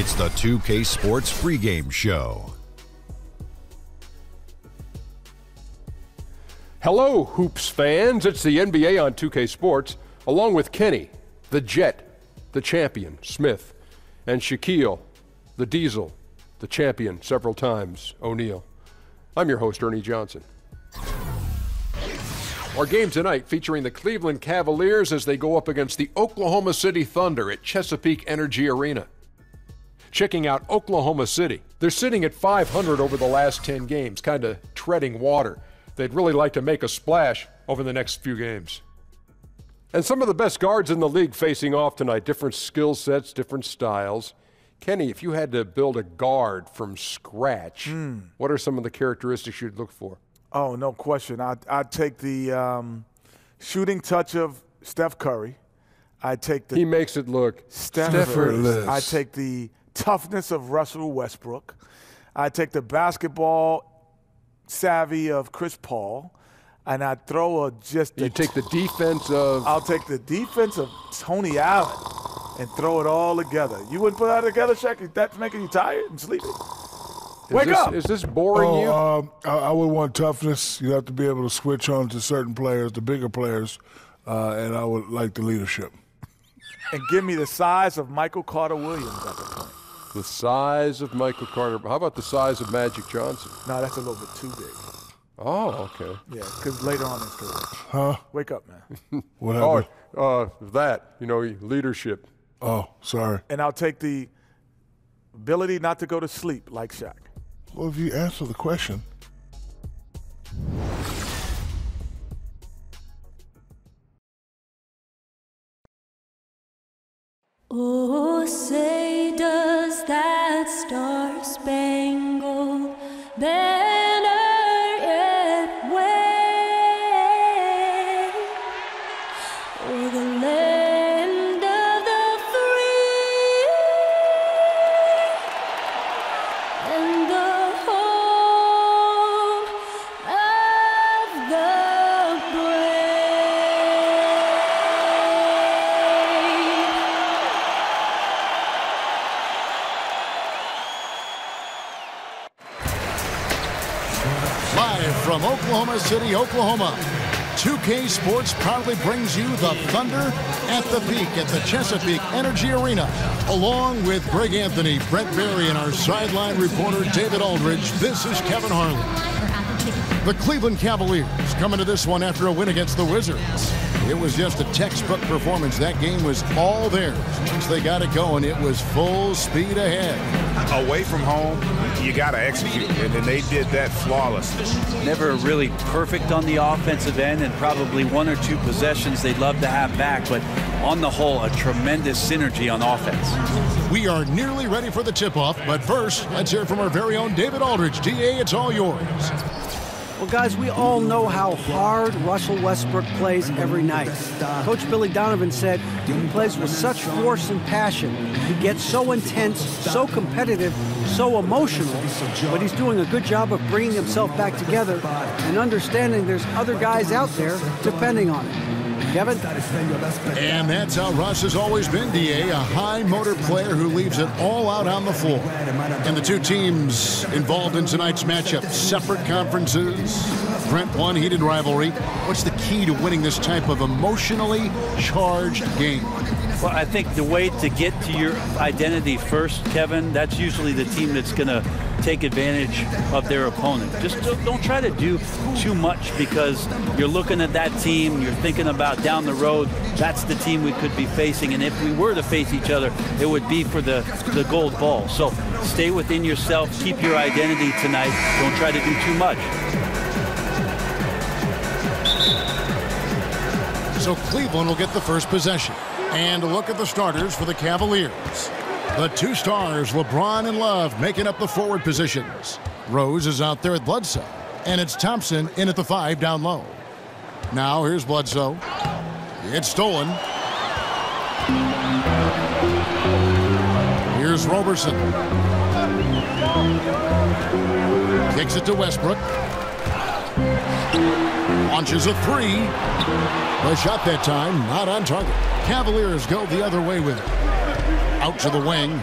It's the 2K Sports pregame show. Hello, Hoops fans. It's the NBA on 2K Sports, along with Kenny, the Jet, the champion, Smith, and Shaquille, the Diesel, the champion several times, O'Neal. I'm your host, Ernie Johnson. Our game tonight featuring the Cleveland Cavaliers as they go up against the Oklahoma City Thunder at Chesapeake Energy Arena. Checking out Oklahoma City. They're sitting at 500 over the last 10 games, kind of treading water. They'd really like to make a splash over the next few games. And some of the best guards in the league facing off tonight, different skill sets, different styles. Kenny, if you had to build a guard from scratch, what are some of the characteristics you'd look for? Oh, no question. I'd take the shooting touch of Steph Curry. I'd take the He makes it look effortless. I'd take the toughness of Russell Westbrook. I'd take the basketball savvy of Chris Paul. And I'd throw You take the defense of... I'll take the defense of Tony Allen and throw it all together. You wouldn't put that together, Shaq? That's making you tired and sleepy? Wake up! Is this boring you? I would want toughness. You have to be able to switch on to certain players, the bigger players, and I would like the leadership. And give me the size of Michael Carter-Williams at the point. The size of Michael Carter. How about the size of Magic Johnson? No, that's a little bit too big. Oh, okay. Yeah, because later on in his career. Huh? Wake up, man. What happened? Leadership. Oh, sorry. And I'll take the ability not to go to sleep like Shaq. Well, if you answer the question. Oh, say does that star-spangled banner yet wave o'er the land of the free and the home of the brave. Live from Oklahoma City, Oklahoma, 2K Sports proudly brings you the Thunder at the peak at the Chesapeake Energy Arena. Along with Greg Anthony, Brett Berry, and our sideline reporter David Aldridge, this is Kevin Harlan. The Cleveland Cavaliers coming to this one after a win against the Wizards. It was just a textbook performance. That game was all theirs. Once they got it going, it was full speed ahead. Away from home, you got to execute, and they did that flawlessly. Never really perfect on the offensive end, and probably one or two possessions they'd love to have back, but on the whole, a tremendous synergy on offense. We are nearly ready for the tip-off, but first, let's hear from our very own David Aldridge. DA, it's all yours. Well, guys, we all know how hard Russell Westbrook plays every night. Coach Billy Donovan said he plays with such force and passion. He gets so intense, so competitive, so emotional, but he's doing a good job of bringing himself back together and understanding there's other guys out there depending on him. Kevin? And that's how Russ has always been, DA, a high-motor player who leaves it all out on the floor. And the two teams involved in tonight's matchup, separate conferences. Brent, one heated rivalry. What's the key to winning this type of emotionally charged game? Well, I think the way to get to your identity first, Kevin, that's usually the team that's going to take advantage of their opponent. Just don't try to do too much because you're looking at that team, you're thinking about down the road, that's the team we could be facing. And if we were to face each other, it would be for the gold ball. So stay within yourself, keep your identity tonight. Don't try to do too much. So Cleveland will get the first possession. And a look at the starters for the Cavaliers. The two stars, LeBron and Love, making up the forward positions. Rose is out there at Bledsoe. And it's Thompson in at the 5 down low. Now here's Bledsoe. It's stolen. Here's Roberson. Kicks it to Westbrook. Launches a 3. The shot that time, not on target. Cavaliers go the other way with it. Out to the wing.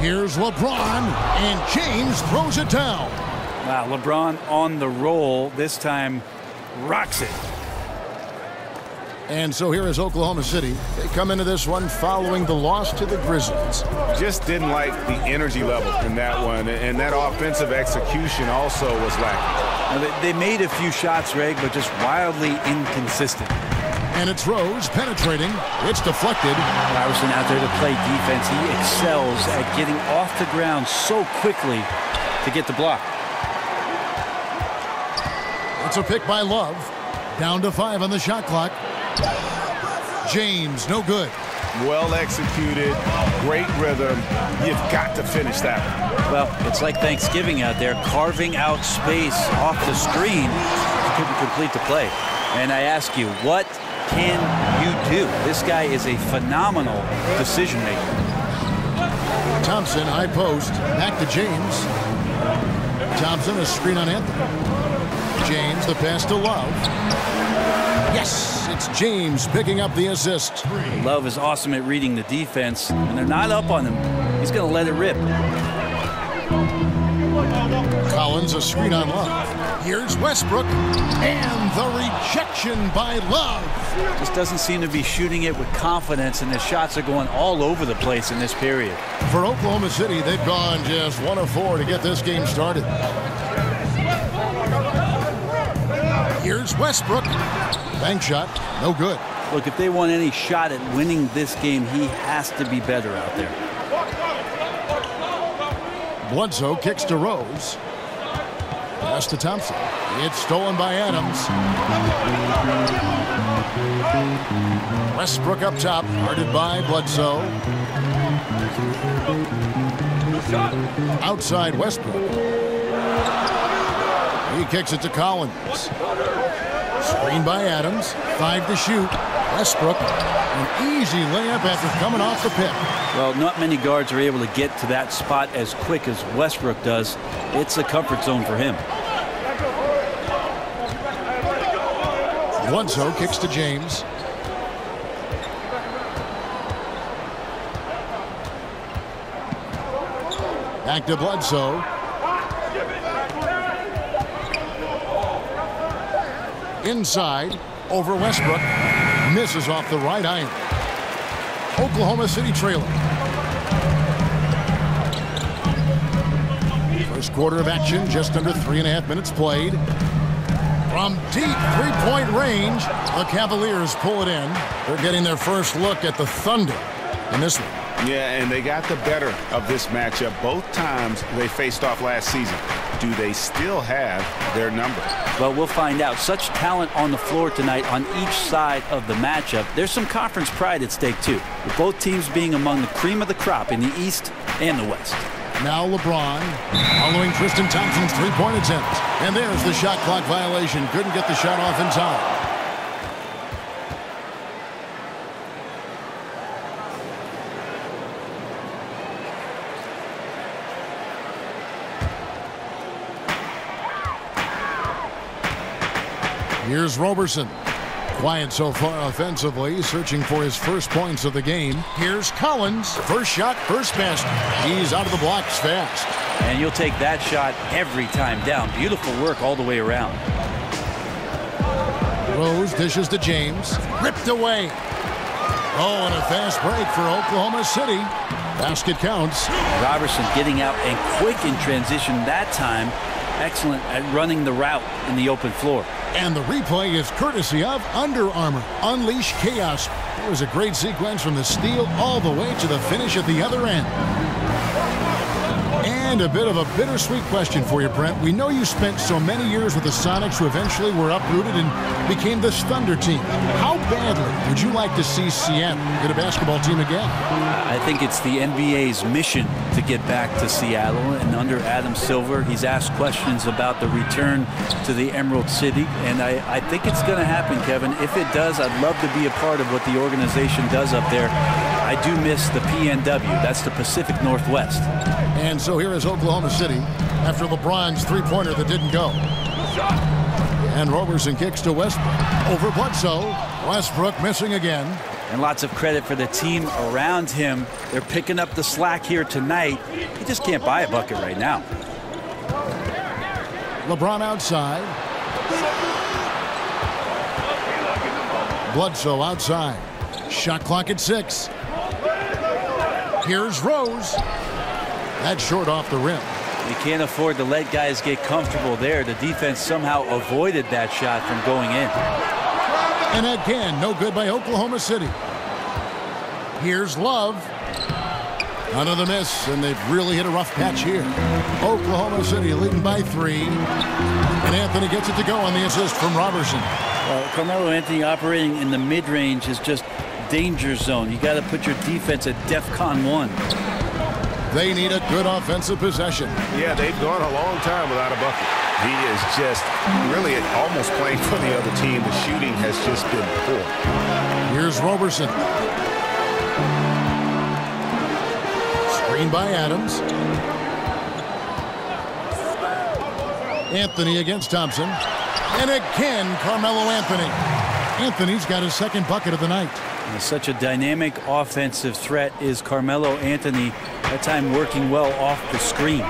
Here's LeBron, and James throws it down. Wow, LeBron on the roll. This time rocks it. And so here is Oklahoma City. They come into this one following the loss to the Grizzlies. Just didn't like the energy level in that one, and that offensive execution also was lacking. Now, they made a few shots, Greg, but just wildly inconsistent. And it's Rose penetrating. It's deflected. Iverson out there to play defense. He excels at getting off the ground so quickly to get the block. It's a pick by Love. Down to 5 on the shot clock. James, no good. Well executed, great rhythm. You've got to finish that one. Well, it's like Thanksgiving out there, carving out space off the screen. Couldn't complete the play. And I ask you, what can you do? This guy is a phenomenal decision maker. Thompson, high post. Back to James. Thompson, a screen on Anthony. James, the pass to Love. Yes, it's James picking up the assist. Love is awesome at reading the defense, and they're not up on him. He's going to let it rip. Collins, a screen on Love. Here's Westbrook, and the rejection by Love. Just doesn't seem to be shooting it with confidence, and the shots are going all over the place in this period. For Oklahoma City, they've gone just 1 of 4 to get this game started. Here's Westbrook. Bank shot, no good. Look, if they want any shot at winning this game, he has to be better out there. Bledsoe kicks to Rose. Pass to Thompson. It's stolen by Adams. Westbrook up top, guarded by Bledsoe. Outside Westbrook. He kicks it to Collins. Screen by Adams. 5 to shoot. Westbrook, an easy layup after coming off the pick. Well, not many guards are able to get to that spot as quick as Westbrook does. It's a comfort zone for him. Bledsoe kicks to James. Back to Bledsoe. Inside, over Westbrook. Misses off the right iron. Oklahoma City trailing. First quarter of action, just under 3.5 minutes played. From deep three-point range, the Cavaliers pull it in. They're getting their first look at the Thunder in this one. Yeah, and they got the better of this matchup both times they faced off last season. Do they still have their number? Well, we'll find out. Such talent on the floor tonight on each side of the matchup. There's some conference pride at stake, too, with both teams being among the cream of the crop in the East and the West. Now LeBron following Tristan Thompson's three-point attempt. And there's the shot clock violation. Couldn't get the shot off in time. Here's Roberson. Quiet so far offensively, searching for his first points of the game. Here's Collins. First shot, first basket. He's out of the blocks fast. And you'll take that shot every time down. Beautiful work all the way around. Rose dishes to James. Ripped away. Oh, and a fast break for Oklahoma City. Basket counts. Roberson getting out and quick in transition that time. Excellent at running the route in the open floor. And the replay is courtesy of Under Armour. Unleash chaos. It was a great sequence from the steal all the way to the finish at the other end. And a bit of a bittersweet question for you, Brent. We know you spent so many years with the Sonics who eventually were uprooted and became this Thunder team. How badly would you like to see Seattle get a basketball team again? I think it's the NBA's mission to get back to Seattle. And under Adam Silver, he's asked questions about the return to the Emerald City. And I think it's going to happen, Kevin. If it does, I'd love to be a part of what the organization does up there. I do miss the PNW. That's the Pacific Northwest. And so here is Oklahoma City after LeBron's three-pointer that didn't go. And Roberson kicks to Westbrook. Over Bledsoe. Westbrook missing again. And lots of credit for the team around him. They're picking up the slack here tonight. He just can't buy a bucket right now. LeBron outside. Bledsoe outside. Shot clock at 6. Here's Rose. That's short off the rim. You can't afford to let guys get comfortable there. The defense somehow avoided that shot from going in. And again, no good by Oklahoma City. Here's Love. Another miss, and they've really hit a rough patch here. Oklahoma City leading by 3. And Anthony gets it to go on the assist from Robertson. Carmelo Anthony operating in the mid-range is just danger zone. You got to put your defense at DEFCON 1. They need a good offensive possession. Yeah, they've gone a long time without a bucket. He is just really almost playing for the other team. The shooting has just been poor. Here's Robertson. Screen by Adams. Anthony against Thompson. And again, Carmelo Anthony. Anthony's got his second bucket of the night. And such a dynamic offensive threat is Carmelo Anthony. That time working well off the screen.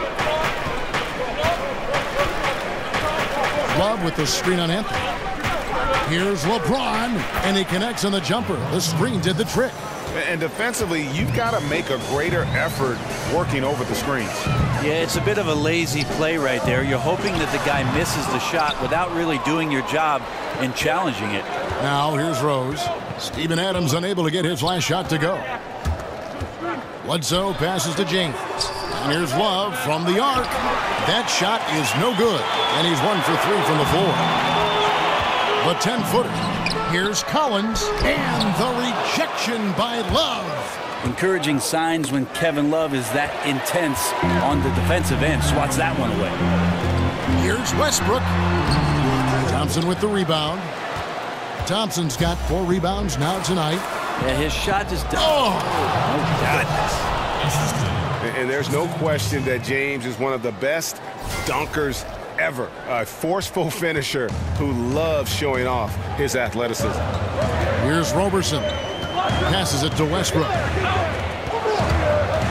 Love with the screen on Anthony. Here's LeBron, and he connects on the jumper. The screen did the trick. And defensively, you've got to make a greater effort working over the screens. Yeah, it's a bit of a lazy play right there. You're hoping that the guy misses the shot without really doing your job and challenging it. Now here's Rose. Steven Adams unable to get his last shot to go. Bledsoe passes to James. And here's Love from the arc. That shot is no good. And he's 1 for 3 from the floor. The 10-footer. Here's Collins. And the rejection by Love. Encouraging signs when Kevin Love is that intense on the defensive end. Swats that one away. Here's Westbrook. Thompson with the rebound. Thompson's got 4 rebounds now tonight. Yeah, his shot just... Oh! And there's no question that James is one of the best dunkers ever. A forceful finisher who loves showing off his athleticism. Here's Robertson. Passes it to Westbrook.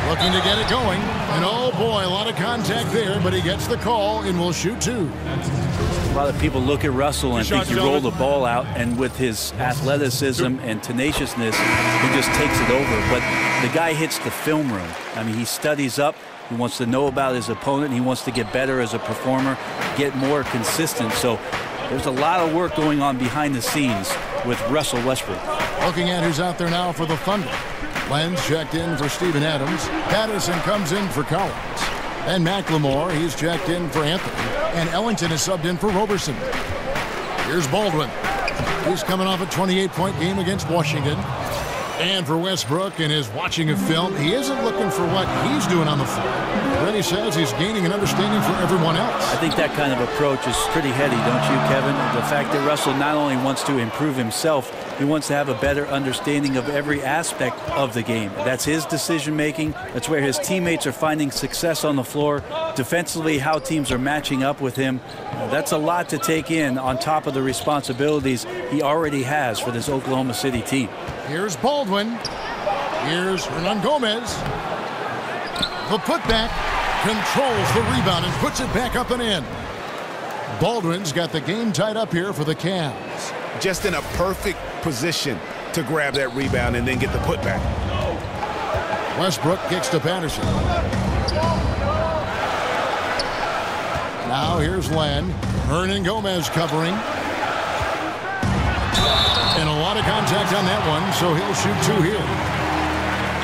Looking to get it going. And oh boy, a lot of contact there, but he gets the call and will shoot 2. A lot of people look at Russell and think he rolled the ball out, and with his athleticism and tenaciousness, he just takes it over. But the guy hits the film room. I mean, he studies up. He wants to know about his opponent. He wants to get better as a performer, get more consistent. So there's a lot of work going on behind the scenes with Russell Westbrook. Looking at who's out there now for the Thunder. Lenz checked in for Steven Adams. Patterson comes in for Collins. And McLemore, he's checked in for Anthony. And Ellington is subbed in for Robertson. Here's Baldwin. He's coming off a 28-point game against Washington. And for Westbrook in his watching of film, he isn't looking for what he's doing on the floor. But he says he's gaining an understanding for everyone else. I think that kind of approach is pretty heady, don't you, Kevin? The fact that Russell not only wants to improve himself, he wants to have a better understanding of every aspect of the game. That's his decision-making. That's where his teammates are finding success on the floor. Defensively, how teams are matching up with him. That's a lot to take in on top of the responsibilities he already has for this Oklahoma City team. Here's Baldwin. Here's Hernan Gomez. The putback, controls the rebound and puts it back up and in. Baldwin's got the game tied up here for the Cavs. Just in a perfect position to grab that rebound and then get the putback. Westbrook kicks to Patterson. Now here's Len. Hernan Gomez covering. And a lot of contact on that one, so he'll shoot 2 here.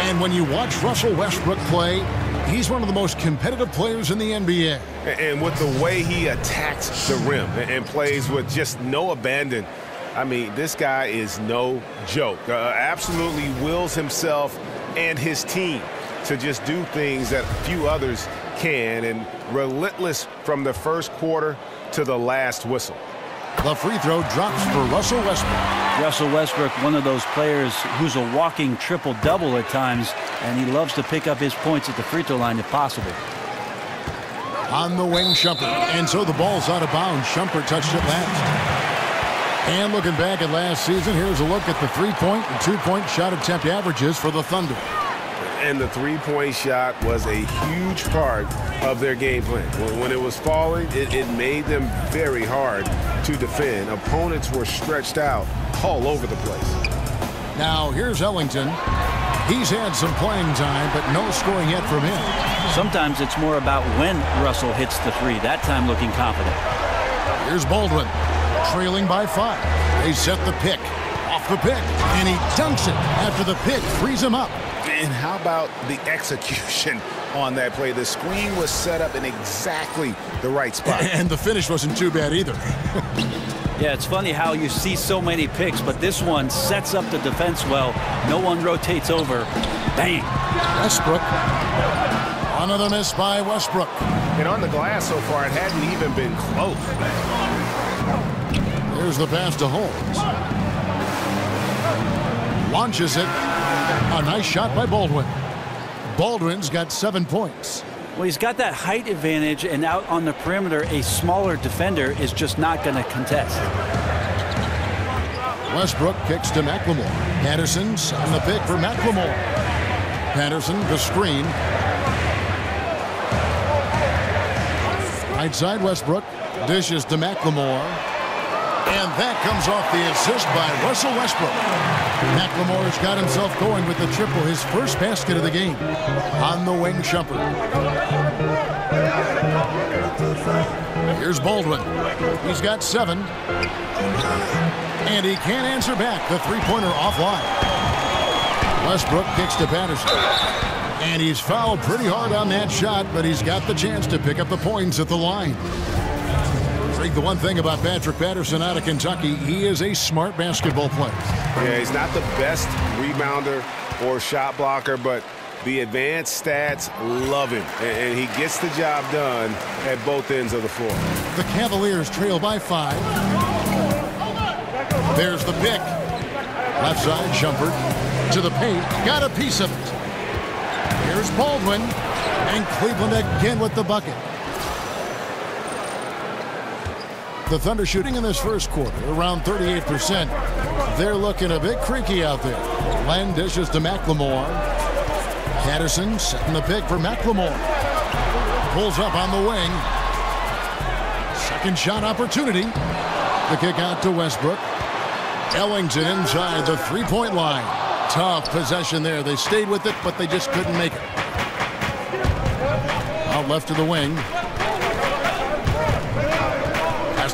And when you watch Russell Westbrook play, he's one of the most competitive players in the NBA. And with the way he attacks the rim and plays with just no abandon, I mean, this guy is no joke. Absolutely wills himself and his team to just do things that few others can, and relentless from the first quarter to the last whistle. The free throw drops for Russell Westbrook. Russell Westbrook, one of those players who's a walking triple-double at times, and he loves to pick up his points at the free throw line if possible. On the wing, Shumpert. And so the ball's out of bounds. Shumpert touched it last. And looking back at last season, here's a look at the 3-point and 2-point shot attempt averages for the Thunder. And the 3-point shot was a huge part of their game plan. When it was falling, it made them very hard to defend. Opponents were stretched out all over the place. Now here's Ellington. He's had some playing time, but no scoring yet from him. Sometimes it's more about when Russell hits the three. That time looking confident. Here's Baldwin, trailing by 5. They set the pick. Off the pick, and he dunks it after the pick frees him up. And how about the execution on that play? The screen was set up in exactly the right spot. And the finish wasn't too bad either. Yeah, it's funny how you see so many picks, but this one sets up the defense well. No one rotates over. Bang. Westbrook. Another miss by Westbrook. And on the glass so far, it hadn't even been close. Here's the pass to Holmes. Launches it. A nice shot by Baldwin. Baldwin's got 7 points. Well, he's got that height advantage, and out on the perimeter, a smaller defender is just not going to contest. Westbrook kicks to McLemore. Patterson's on the pick for McLemore. Patterson, the screen. Right side, Westbrook. Dishes to McLemore. And that comes off the assist by Russell Westbrook. McLemore's got himself going with the triple, his first basket of the game. On the wing, Shumpert. Here's Baldwin. He's got 7. And he can't answer back. The three-pointer offline. Westbrook kicks to Patterson. And he's fouled pretty hard on that shot, but he's got the chance to pick up the points at the line. The one thing about Patrick Patterson out of Kentucky, he is a smart basketball player. Yeah, he's not the best rebounder or shot blocker, but the advanced stats love him, and he gets the job done at both ends of the floor. The Cavaliers trail by 5. There's the pick. Left side, Shumpert to the paint. Got a piece of it. Here's Baldwin, and Cleveland again with the bucket. The Thunder shooting in this first quarter around 38%. They're looking a bit creaky out there. Len dishes to McLemore. Patterson setting the pick for McLemore. Pulls up on the wing. Second shot opportunity. The kick out to Westbrook. Ellington inside the three-point line. Tough possession there. They stayed with it, but they just couldn't make it. Out left to the wing.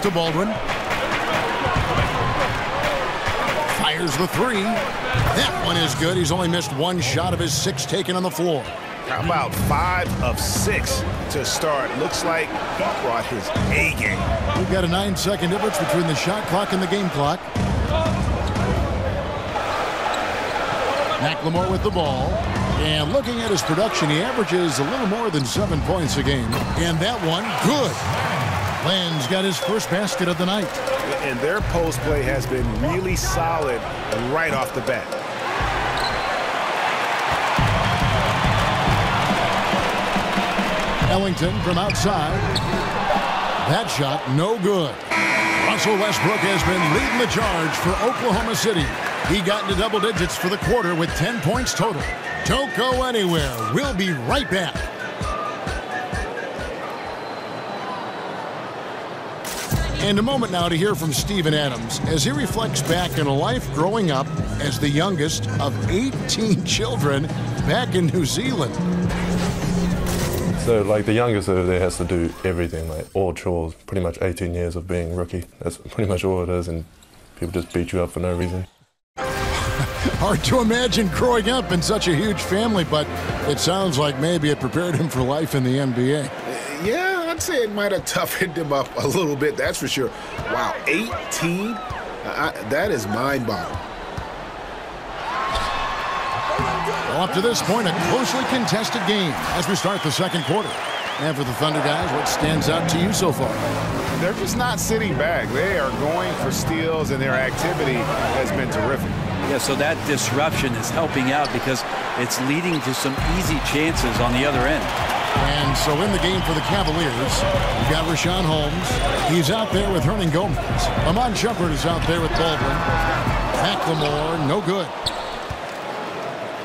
To Baldwin. Fires the 3. That one is good. He's only missed 1 shot of his 6 taken on the floor. How about 5 of 6 to start? Looks like he brought his A game. We've got a 9-second difference between the shot clock and the game clock. McLemore with the ball. And looking at his production, he averages a little more than 7 points a game. And that one, good. Len's got his first basket of the night. And their post play has been really solid right off the bat. Ellington from outside. That shot, no good. Russell Westbrook has been leading the charge for Oklahoma City. He got into double digits for the quarter with 10 points total. Don't go anywhere. We'll be right back. And a moment now to hear from Steven Adams as he reflects back on a life growing up as the youngest of 18 children back in New Zealand. So, like, the youngest over there has to do everything, like all chores, pretty much 18 years of being rookie. That's pretty much all it is, and people just beat you up for no reason. Hard to imagine growing up in such a huge family, but it sounds like maybe it prepared him for life in the NBA. Yeah, I'd say it might have toughened him up a little bit, that's for sure. Wow, 18? That is mind-boggling. Well, up to this point, a closely contested game as we start the second quarter. And for the Thunder guys, what stands out to you so far? They're just not sitting back. They are going for steals, and their activity has been terrific. Yeah, so that disruption is helping out because it's leading to some easy chances on the other end. And so in the game for the Cavaliers, you've got Rashawn Holmes. He's out there with Hernan Gomez. Amon Shumpert is out there with Baldwin. McLemore, no good.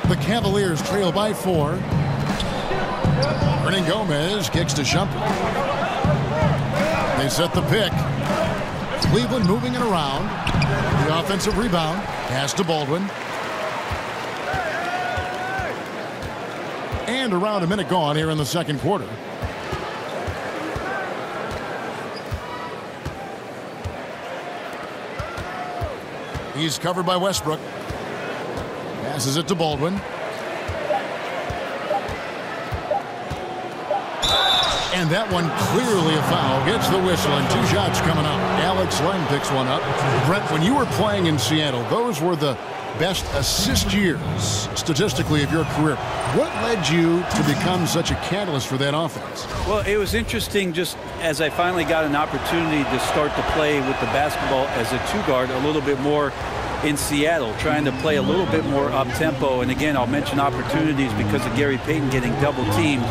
The Cavaliers trail by 4. Hernan Gomez kicks to Shumpert. They set the pick. Cleveland moving it around. The offensive rebound. Pass to Baldwin. And around a minute gone here in the second quarter. He's covered by Westbrook. Passes it to Baldwin. And that one clearly a foul. Gets the whistle and 2 shots coming up. Alex Len picks one up. Brent, when you were playing in Seattle, those were the best assist years statistically of your career. What led you to become such a catalyst for that offense? Well, it was interesting just as I finally got an opportunity to start to play with the basketball as a 2-guard a little bit more in Seattle, trying to play a little bit more up-tempo. And again, I'll mention opportunities because of Gary Payton getting double-teamed.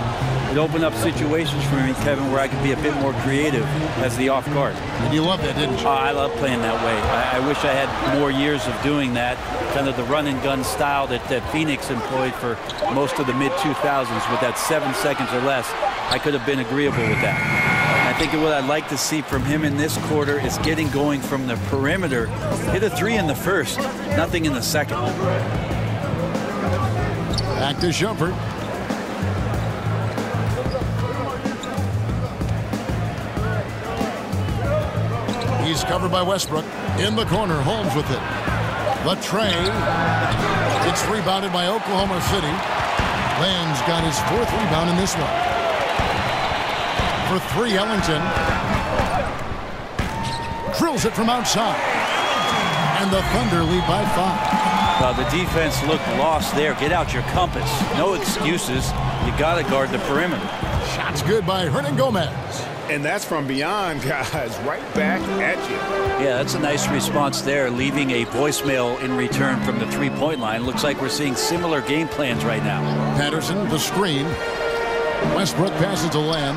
It opened up situations for me, Kevin, where I could be a bit more creative as the off guard. And you love that, didn't you? I love playing that way. I wish I had more years of doing that, kind of the run-and-gun style that Phoenix employed for most of the mid-2000s with that 7 seconds or less. I could have been agreeable with that. And I think what I'd like to see from him in this quarter is getting going from the perimeter. Hit a 3 in the first, nothing in the second. Back to Shumpert. He's covered by Westbrook. In the corner, Holmes with it. The tray. It's rebounded by Oklahoma City. Land's got his 4th rebound in this one. For 3, Ellington. Drills it from outside. And the Thunder lead by 5. Well, the defense looked lost there. Get out your compass. No excuses. You got to guard the perimeter. Shot's good by Hernan Gomez. And that's from beyond, guys, right back at you. Yeah, that's a nice response there, leaving a voicemail in return from the 3-point line. Looks like we're seeing similar game plans right now. Patterson, the screen. Westbrook passes to Lamb.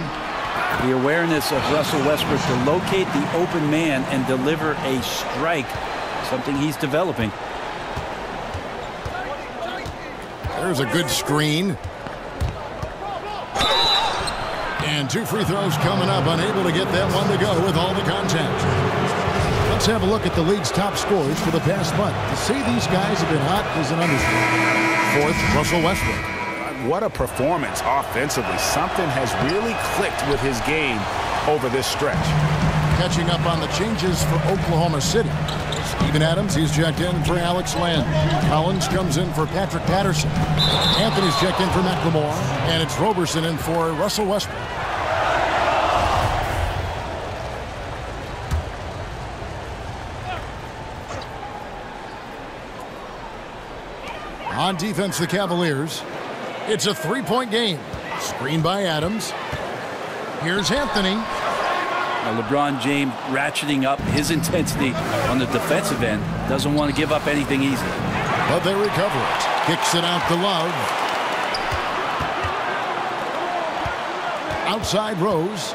The awareness of Russell Westbrook to locate the open man and deliver a strike, something he's developing. There's a good screen. And 2 free throws coming up, unable to get that one to go with all the contact. Let's have a look at the league's top scorers for the past month. To say these guys have been hot is an understatement. 4th, Russell Westbrook. What a performance offensively. Something has really clicked with his game over this stretch. Catching up on the changes for Oklahoma City. Steven Adams, he's checked in for Alex Len. Collins comes in for Patrick Patterson. Anthony's checked in for McLemore. And it's Roberson in for Russell Westbrook. On defense, the Cavaliers. It's a 3-point game. Screened by Adams. Here's Anthony. Now LeBron James ratcheting up his intensity on the defensive end. Doesn't want to give up anything easy. But they recover it. Kicks it out to Love. Outside Rose.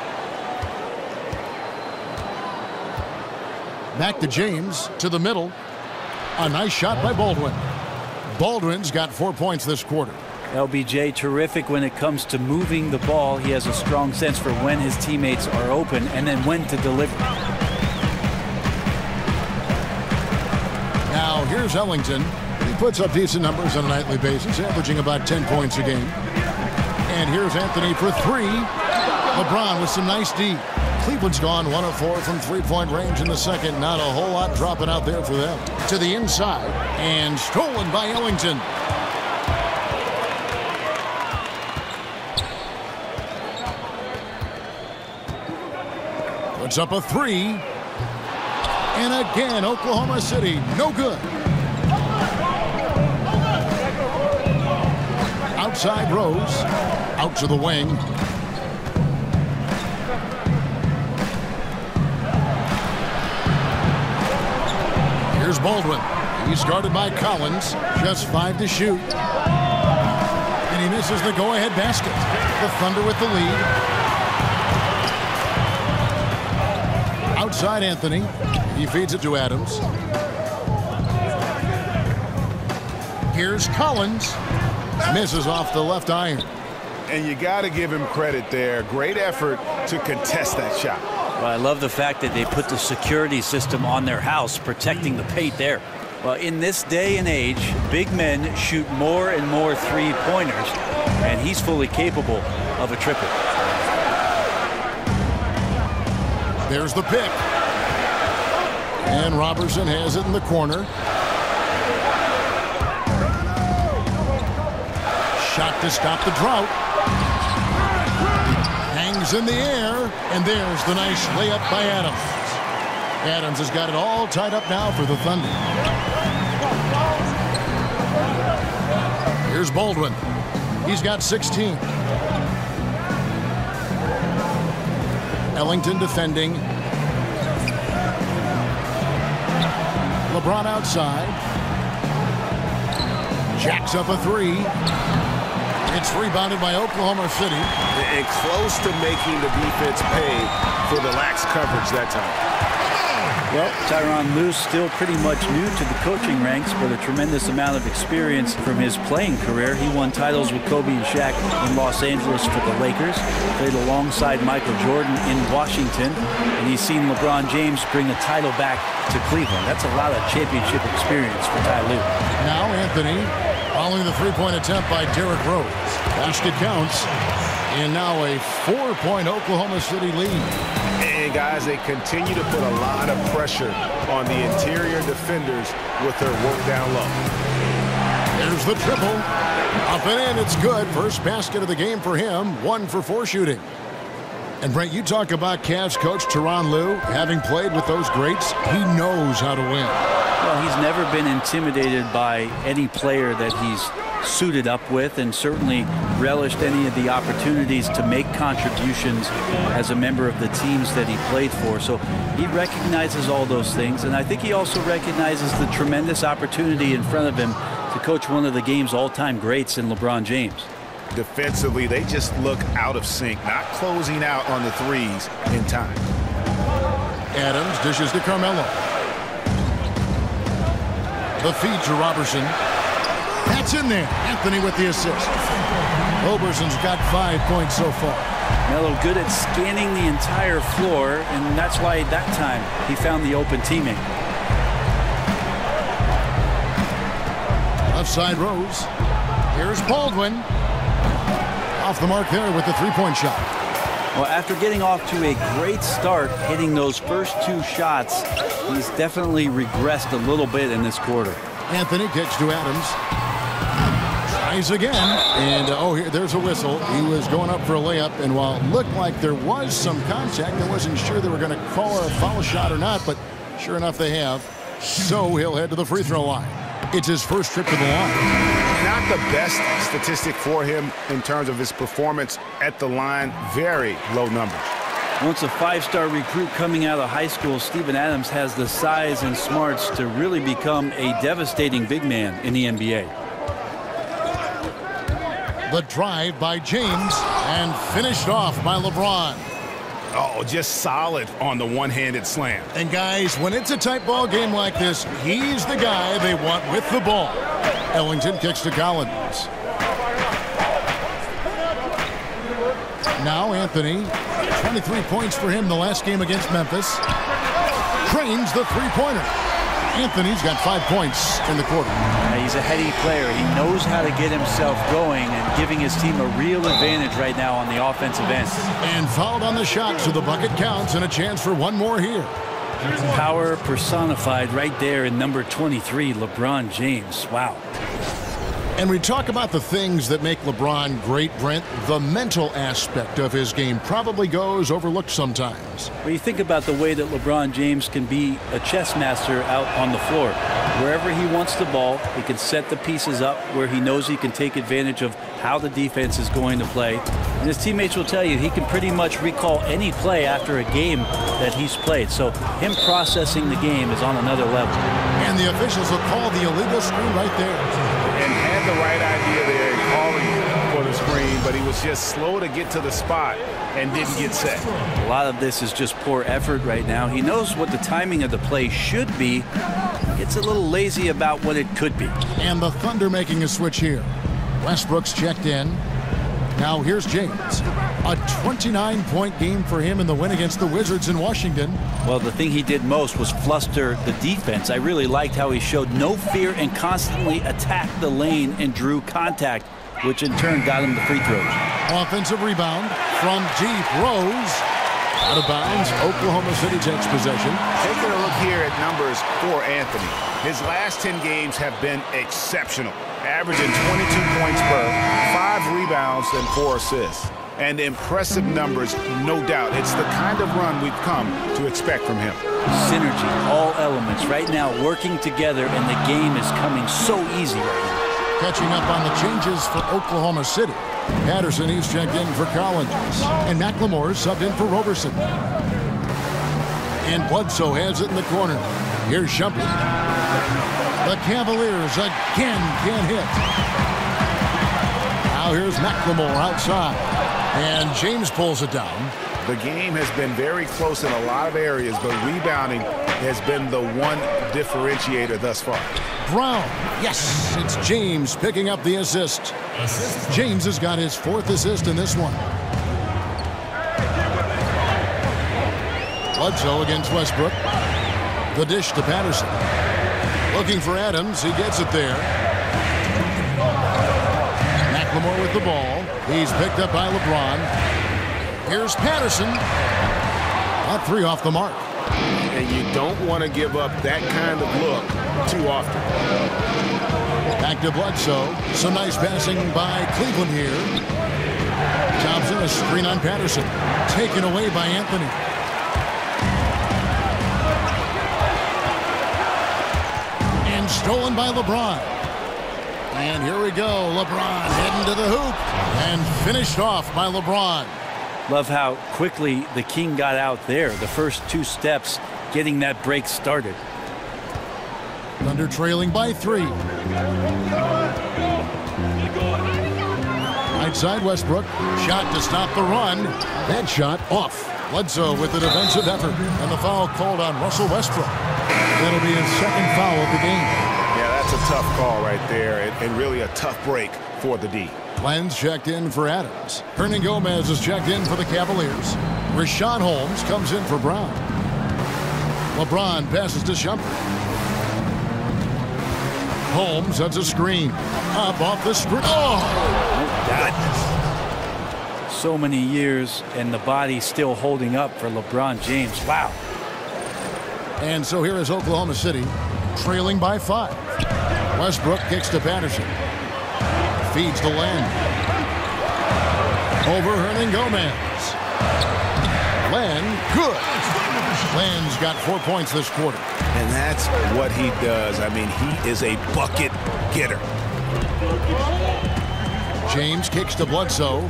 Back to James. To the middle. A nice shot by Baldwin. Baldwin's got 4 points this quarter. LBJ terrific when it comes to moving the ball. He has a strong sense for when his teammates are open and then when to deliver. Now here's Ellington. He puts up decent numbers on a nightly basis, averaging about 10 points a game. And here's Anthony for 3. LeBron with some nice D. Cleveland's gone 1 of 4 from 3-point range in the second. Not a whole lot dropping out there for them. To the inside and stolen by Ellington. Puts up a 3. And again, Oklahoma City, no good. Outside Rose. Out to the wing. Here's Baldwin. He's guarded by Collins. Just 5 to shoot. And he misses the go-ahead basket. The Thunder with the lead. Outside Anthony. He feeds it to Adams. Here's Collins. Misses off the left iron. And you got to give him credit there. Great effort to contest that shot. Well, I love the fact that they put the security system on their house, protecting the paint there. Well, in this day and age, big men shoot more and more three-pointers, and he's fully capable of a triple. There's the pick. And Robertson has it in the corner. Shot to stop the drought. Hangs in the air, and there's the nice layup by Adams. Adams has got it all tied up now for the Thunder. Here's Baldwin. He's got 16. Ellington defending. LeBron outside. Jacks up a three. It's rebounded by Oklahoma City. And close to making the defense pay for the lax coverage that time. Well, Tyronn Lue's still pretty much new to the coaching ranks, but a tremendous amount of experience from his playing career. He won titles with Kobe and Shaq in Los Angeles for the Lakers, played alongside Michael Jordan in Washington, and he's seen LeBron James bring a title back to Cleveland. That's a lot of championship experience for Ty Lue. Now Anthony following the three-point attempt by Derrick Rose. Basket counts, and now a 4-point Oklahoma City lead. And guys, they continue to put a lot of pressure on the interior defenders with their work down low. There's the triple. Up and in, it's good. First basket of the game for him. 1 for 4 shooting. And Brent, you talk about Cavs coach Tyronn Lue. Having played with those greats, he knows how to win. Well, he's never been intimidated by any player that he's suited up with, and certainly relished any of the opportunities to make contributions as a member of the teams that he played for. So he recognizes all those things, and I think he also recognizes the tremendous opportunity in front of him to coach one of the game's all-time greats in LeBron James. Defensively, they just look out of sync, not closing out on the threes in time. Adams dishes to Carmelo. The feed to Robertson. That's in there. Anthony with the assist. Roberson's got 5 points so far. Melo good at scanning the entire floor, and that's why that time he found the open teammate. Left side Rose. Here's Baldwin. Off the mark there with the three-point shot. Well, after getting off to a great start, hitting those first 2 shots, he's definitely regressed a little bit in this quarter. Anthony kicks to Adams. Tries again, and here, there's a whistle. He was going up for a layup, and while it looked like there was some contact, I wasn't sure they were going to call a foul shot or not, but sure enough they have. So he'll head to the free throw line. It's his first trip to the line. Not the best statistic for him in terms of his performance at the line. Very low numbers. Once a 5-star recruit coming out of high school, Steven Adams has the size and smarts to really become a devastating big man in the NBA. The drive by James and finished off by LeBron. Oh, just solid on the one-handed slam. And guys, when it's a tight ball game like this, he's the guy they want with the ball. Ellington kicks to Collins. Now Anthony, 23 points for him the last game against Memphis. Cranes the three-pointer. Anthony's got 5 points in the quarter. He's a heady player. He knows how to get himself going and giving his team a real advantage right now on the offensive end. And fouled on the shot, so the bucket counts and a chance for one more here. Power personified right there in number 23, LeBron James. Wow. And we talk about the things that make LeBron great, Brent. The mental aspect of his game probably goes overlooked sometimes. When you think about the way that LeBron James can be a chess master out on the floor. Wherever he wants the ball, he can set the pieces up where he knows he can take advantage of how the defense is going to play. And his teammates will tell you he can pretty much recall any play after a game that he's played. So him processing the game is on another level. And the officials will call the illegal screen right there. And had the right idea there in calling for the screen, but he was just slow to get to the spot and didn't get set. A lot of this is just poor effort right now. He knows what the timing of the play should be. Gets a little lazy about what it could be. And the Thunder making a switch here. Westbrook's checked in. Now here's James. A 29-point game for him in the win against the Wizards in Washington. Well, the thing he did most was fluster the defense. I really liked how he showed no fear and constantly attacked the lane and drew contact, which in turn got him the free throws. Offensive rebound from deep. Rose. Out of bounds. Oklahoma City takes possession. Taking a look here at numbers for Anthony. His last 10 games have been exceptional, averaging 22 points per, 5 rebounds, and 4 assists. And impressive numbers, no doubt. It's the kind of run we've come to expect from him. Synergy, all elements right now working together, and the game is coming so easy right now. Catching up on the changes for Oklahoma City. Patterson, he's checked in for Collins. And McLemore subbed in for Roberson. And Bledsoe has it in the corner. Here's Shumpert. The Cavaliers again can't hit. Now here's McLemore outside. And James pulls it down. The game has been very close in a lot of areas, but rebounding has been the one differentiator thus far. Brown. Yes, it's James picking up the assist. James has got his 4th assist in this one. Bledsoe against Westbrook. The dish to Patterson. Looking for Adams. He gets it there. McLemore with the ball. He's picked up by LeBron. Here's Patterson. A 3 off the mark. And you don't want to give up that kind of look too often. Back to Bledsoe. Some nice passing by Cleveland here. Thompson, a screen on Patterson. Taken away by Anthony. And stolen by LeBron. And here we go. LeBron heading to the hoop. And finished off by LeBron. Love how quickly the King got out there. The first 2 steps getting that break started. Thunder trailing by 3. Right side Westbrook. Shot to stop the run. That shot off. Bledsoe with the defensive effort. And the foul called on Russell Westbrook. That'll be his 2nd foul of the game. Yeah, that's a tough call right there, and really a tough break for the D. Lenz checked in for Adams. Hernangomez is checked in for the Cavaliers. Rashawn Holmes comes in for Brown. LeBron passes to Shumpert. Holmes, that's a screen. Up off the screen. Oh! Goodness. So many years, and the body still holding up for LeBron James. Wow. And so here is Oklahoma City, trailing by 5. Westbrook kicks to Patterson. Feeds to Len. Over Hernangomez. Len, good. Len's got 4 points this quarter. And that's what he does. I mean, he is a bucket getter. James kicks to Bledsoe.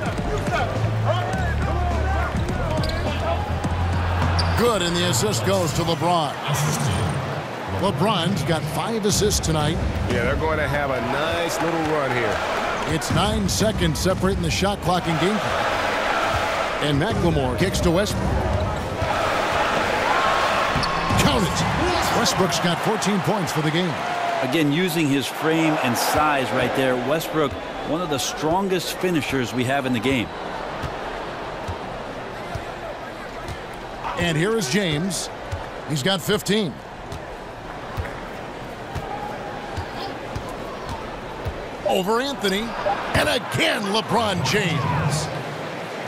Good, and the assist goes to LeBron. LeBron's got 5 assists tonight. Yeah, they're going to have a nice little run here. It's 9 seconds separating the shot clock and game clock. And McLemore kicks to Westbrook. Count it. Westbrook's got 14 points for the game. Again, using his frame and size right there, Westbrook, one of the strongest finishers we have in the game. And here is James. He's got 15. Over Anthony. And again, LeBron James.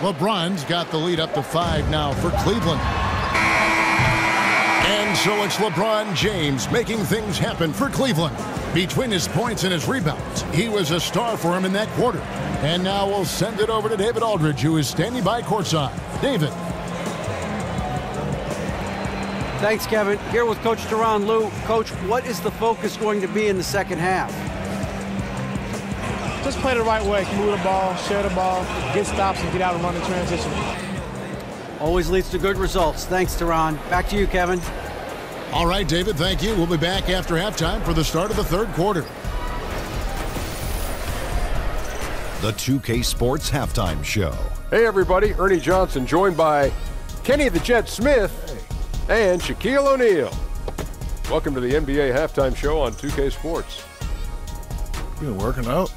LeBron's got the lead up to 5 now for Cleveland. And so it's LeBron James making things happen for Cleveland. Between his points and his rebounds, he was a star for him in that quarter. And now we'll send it over to David Aldridge, who is standing by courtside. David. Thanks, Kevin. Here with Coach Teron Lue. Coach, what is the focus going to be in the second half? Just play the right way. Move the ball, share the ball, get stops, and get out and run the transition. Always leads to good results. Thanks, Teron. Back to you, Kevin. All right, David, thank you. We'll be back after halftime for the start of the third quarter. the 2K Sports Halftime Show. Hey everybody, Ernie Johnson joined by Kenny the Jet Smith and Shaquille O'Neal. Welcome to the NBA Halftime Show on 2K Sports. You been working out?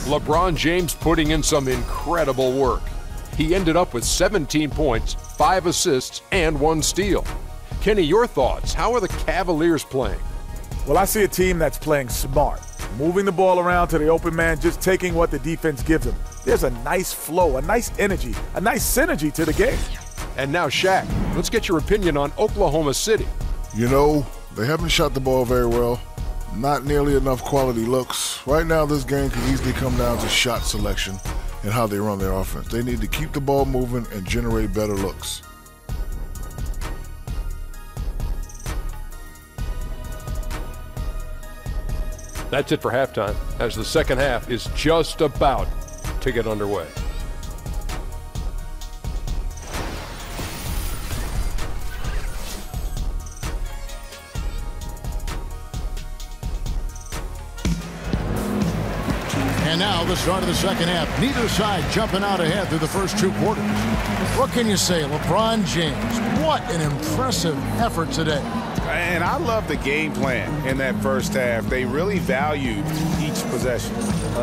LeBron James putting in some incredible work. He ended up with 17 points, 5 assists, and 1 steal. Kenny, your thoughts? How are the Cavaliers playing? Well, I see a team that's playing smart, moving the ball around to the open man, just taking what the defense gives them. There's a nice flow, a nice energy, a nice synergy to the game. And now, Shaq, let's get your opinion on Oklahoma City. You know, they haven't shot the ball very well. Not nearly enough quality looks. Right now, this game could easily come down to shot selection and how they run their offense. They need to keep the ball moving and generate better looks. That's it for halftime, as the second half is just about to get underway. And now the start of the second half. Neither side jumping out ahead through the first 2 quarters. What can you say? LeBron James, what an impressive effort today. And I love the game plan in that first half. They really valued each possession.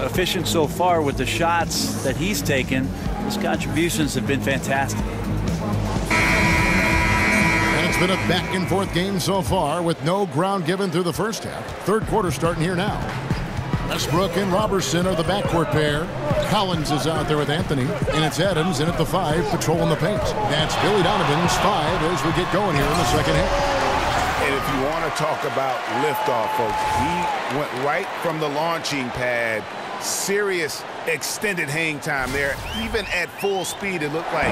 Efficient so far with the shots that he's taken. His contributions have been fantastic. And it's been a back-and-forth game so far with no ground given through the first half. Third quarter starting here now. Westbrook and Robertson are the backcourt pair. Collins is out there with Anthony. And it's Adams in at the 5, patrolling the paint. That's Billy Donovan's 5 as we get going here in the second half. And if you want to talk about liftoff, folks, he went right from the launching pad. Serious extended hang time there. Even at full speed, it looked like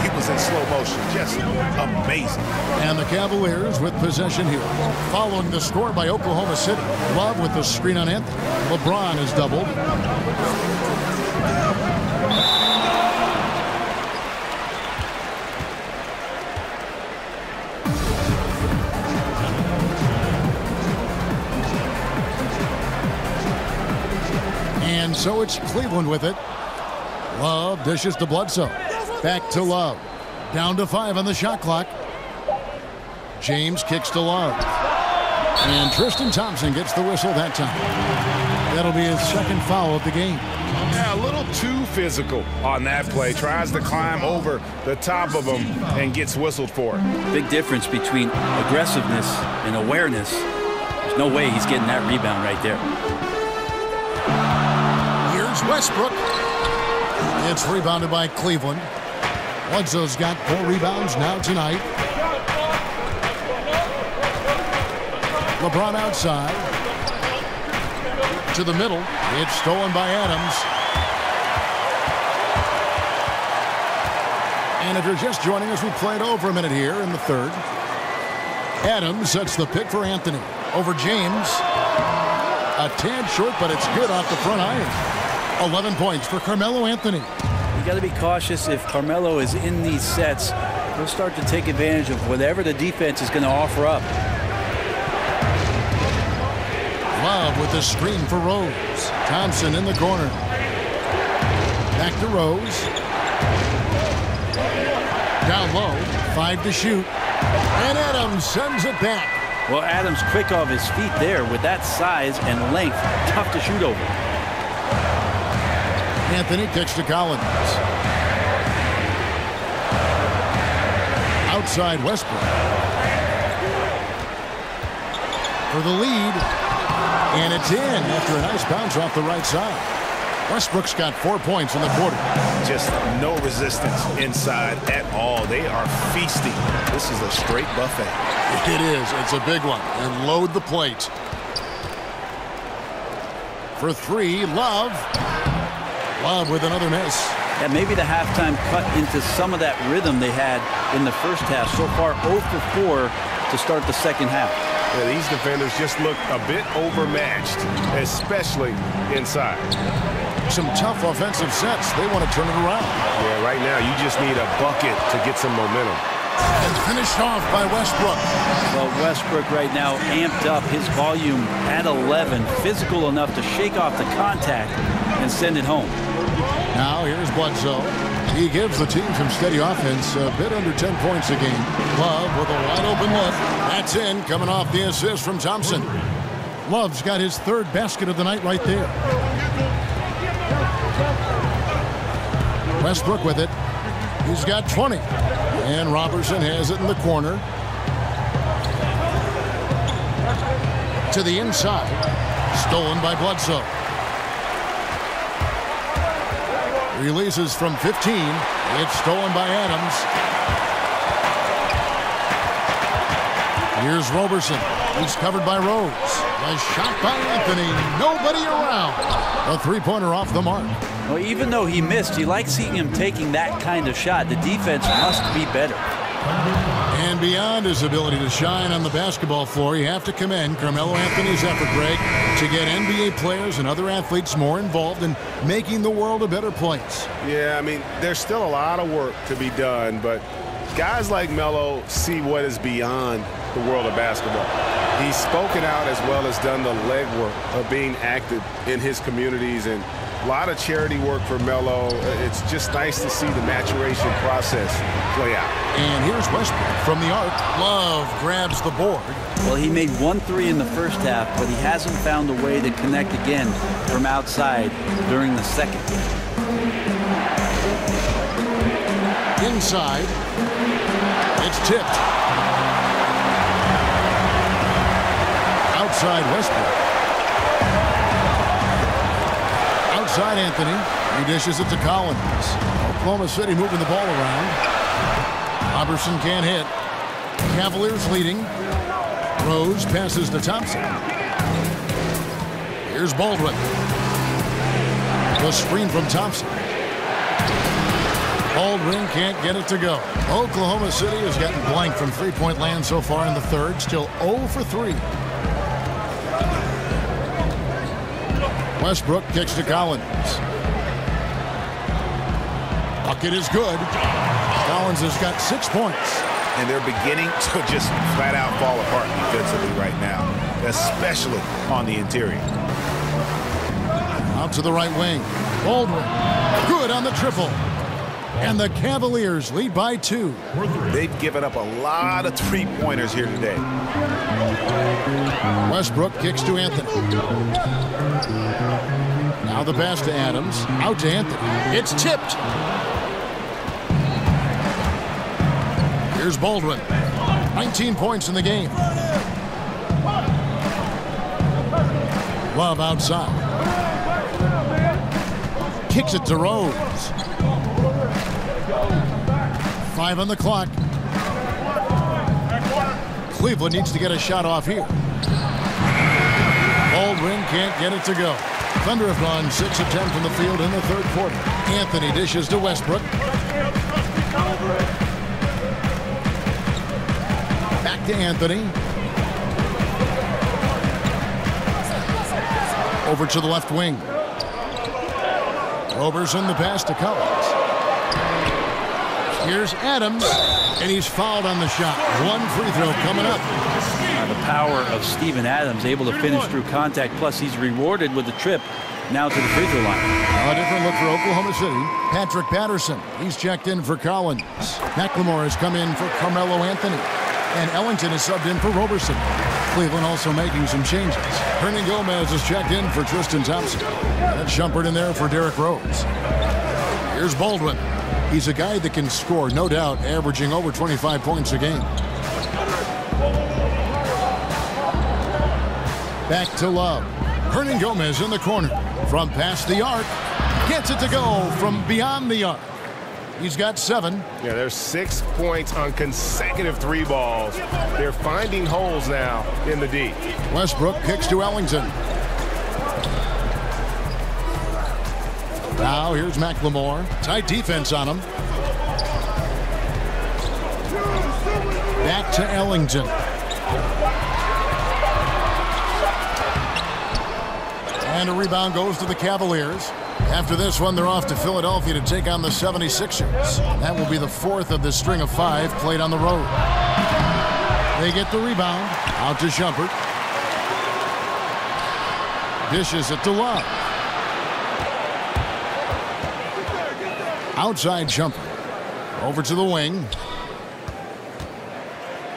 he was in slow motion. Just amazing. And the Cavaliers with possession here. Following the score by Oklahoma City. Love with the screen on Anthony. LeBron is doubled. And so it's Cleveland with it. Love dishes to Bledsoe. Back to Love. Down to 5 on the shot clock. James kicks to Love. And Tristan Thompson gets the whistle that time. That'll be his second foul of the game. Yeah, a little too physical on that play. Tries to climb over the top of him and gets whistled for it. Big difference between aggressiveness and awareness. There's no way he's getting that rebound right there. Westbrook. It's rebounded by Cleveland. Bledsoe's got 4 rebounds now tonight. LeBron outside. To the middle. It's stolen by Adams. And if you're just joining us, we played over a minute here in the third. Adams sets the pick for Anthony. Over James. A tad short, but it's good off the front iron. 11 points for Carmelo Anthony. You got to be cautious if Carmelo is in these sets. He'll start to take advantage of whatever the defense is going to offer up. Love with the screen for Rose. Thompson in the corner. Back to Rose. Down low. 5 to shoot. And Adams sends it back. Well, Adams quick off his feet there with that size and length. Tough to shoot over. Anthony kicks to Collins. Outside Westbrook. For the lead. And it's in after a nice bounce off the right side. Westbrook's got 4 points in the quarter. Just no resistance inside at all. They are feasting. This is a straight buffet. It is. It's a big one. And load the plate. For 3, Love. Love with another miss. Yeah, maybe the halftime cut into some of that rhythm they had in the first half. So far, 0 for 4 to start the second half. Yeah, these defenders just look a bit overmatched, especially inside. Some tough offensive sets. They want to turn it around. Yeah, right now you just need a bucket to get some momentum. And finished off by Westbrook. Well, Westbrook right now amped up his volume at 11, physical enough to shake off the contact and send it home. Now here's Bledsoe. He gives the team some steady offense, a bit under 10 points a game. Love with a wide open look. That's in, coming off the assist from Thompson. Love's got his third basket of the night right there. Westbrook with it. He's got 20. And Robertson has it in the corner. To the inside. Stolen by Bledsoe. Releases from 15. It's stolen by Adams. Here's Roberson. He's covered by Rose. A shot by Anthony. Nobody around. A three-pointer off the mark. Well, even though he missed, you like seeing him taking that kind of shot. The defense must be better. And beyond his ability to shine on the basketball floor, you have to commend Carmelo Anthony's effort, Greg, to get NBA players and other athletes more involved in making the world a better place. Yeah, I mean, there's still a lot of work to be done, but guys like Melo see what is beyond the world of basketball. He's spoken out as well as done the legwork of being active in his communities, and a lot of charity work for Melo. It's just nice to see the maturation process play out. And here's Westbrook from the arc. Love grabs the board. Well, he made 1 3 in the first half, but he hasn't found a way to connect again from outside during the second. Inside. It's tipped. Outside Westbrook. Outside Anthony. He dishes it to Collins. Oklahoma City moving the ball around. Robertson can't hit. Cavaliers leading. Rose passes to Thompson. Here's Baldwin. The screen from Thompson. Baldwin can't get it to go. Oklahoma City has gotten blank from three-point land so far in the third. Still 0 for 3. Westbrook kicks to Collins. Bucket is good. Collins has got 6 points. And they're beginning to just flat out fall apart defensively right now, especially on the interior. Out to the right wing. Baldwin. Good on the triple. And the Cavaliers lead by 2. They've given up a lot of three-pointers here today. Westbrook kicks to Anthony. Now the pass to Adams. Out to Anthony. It's tipped. Here's Baldwin. 19 points in the game. Love outside. Kicks it to Rose. 5 on the clock. Cleveland needs to get a shot off here. Baldwin can't get it to go. Thunder have gone 6 of 10 from the field in the third quarter. Anthony dishes to Westbrook. Back to Anthony. Over to the left wing. Roberson the pass to Collins. Here's Adams, and he's fouled on the shot. 1 free throw coming up. The power of Steven Adams, able to finish through contact, plus he's rewarded with the trip now to the free throw line. A different look for Oklahoma City. Patrick Patterson, he's checked in for Collins. McLemore has come in for Carmelo Anthony. And Ellington is subbed in for Roberson. Cleveland also making some changes. Hernan Gomez is checked in for Tristan Thompson. And Shumpert in there for Derrick Rose. Here's Baldwin. He's a guy that can score, no doubt, averaging over 25 points a game. Back to Love. Hernan Gomez in the corner. From past the arc. Gets it to go from beyond the arc. He's got 7. Yeah, there's 6 points on consecutive 3 balls. They're finding holes now in the D. Westbrook kicks to Ellington. Now here's McLemore. Tight defense on him. Back to Ellington. And a rebound goes to the Cavaliers. After this one, they're off to Philadelphia to take on the 76ers. That will be the fourth of the string of 5 played on the road. They get the rebound. Out to Shumpert. Dishes it to Love. Outside Shumpert. Over to the wing.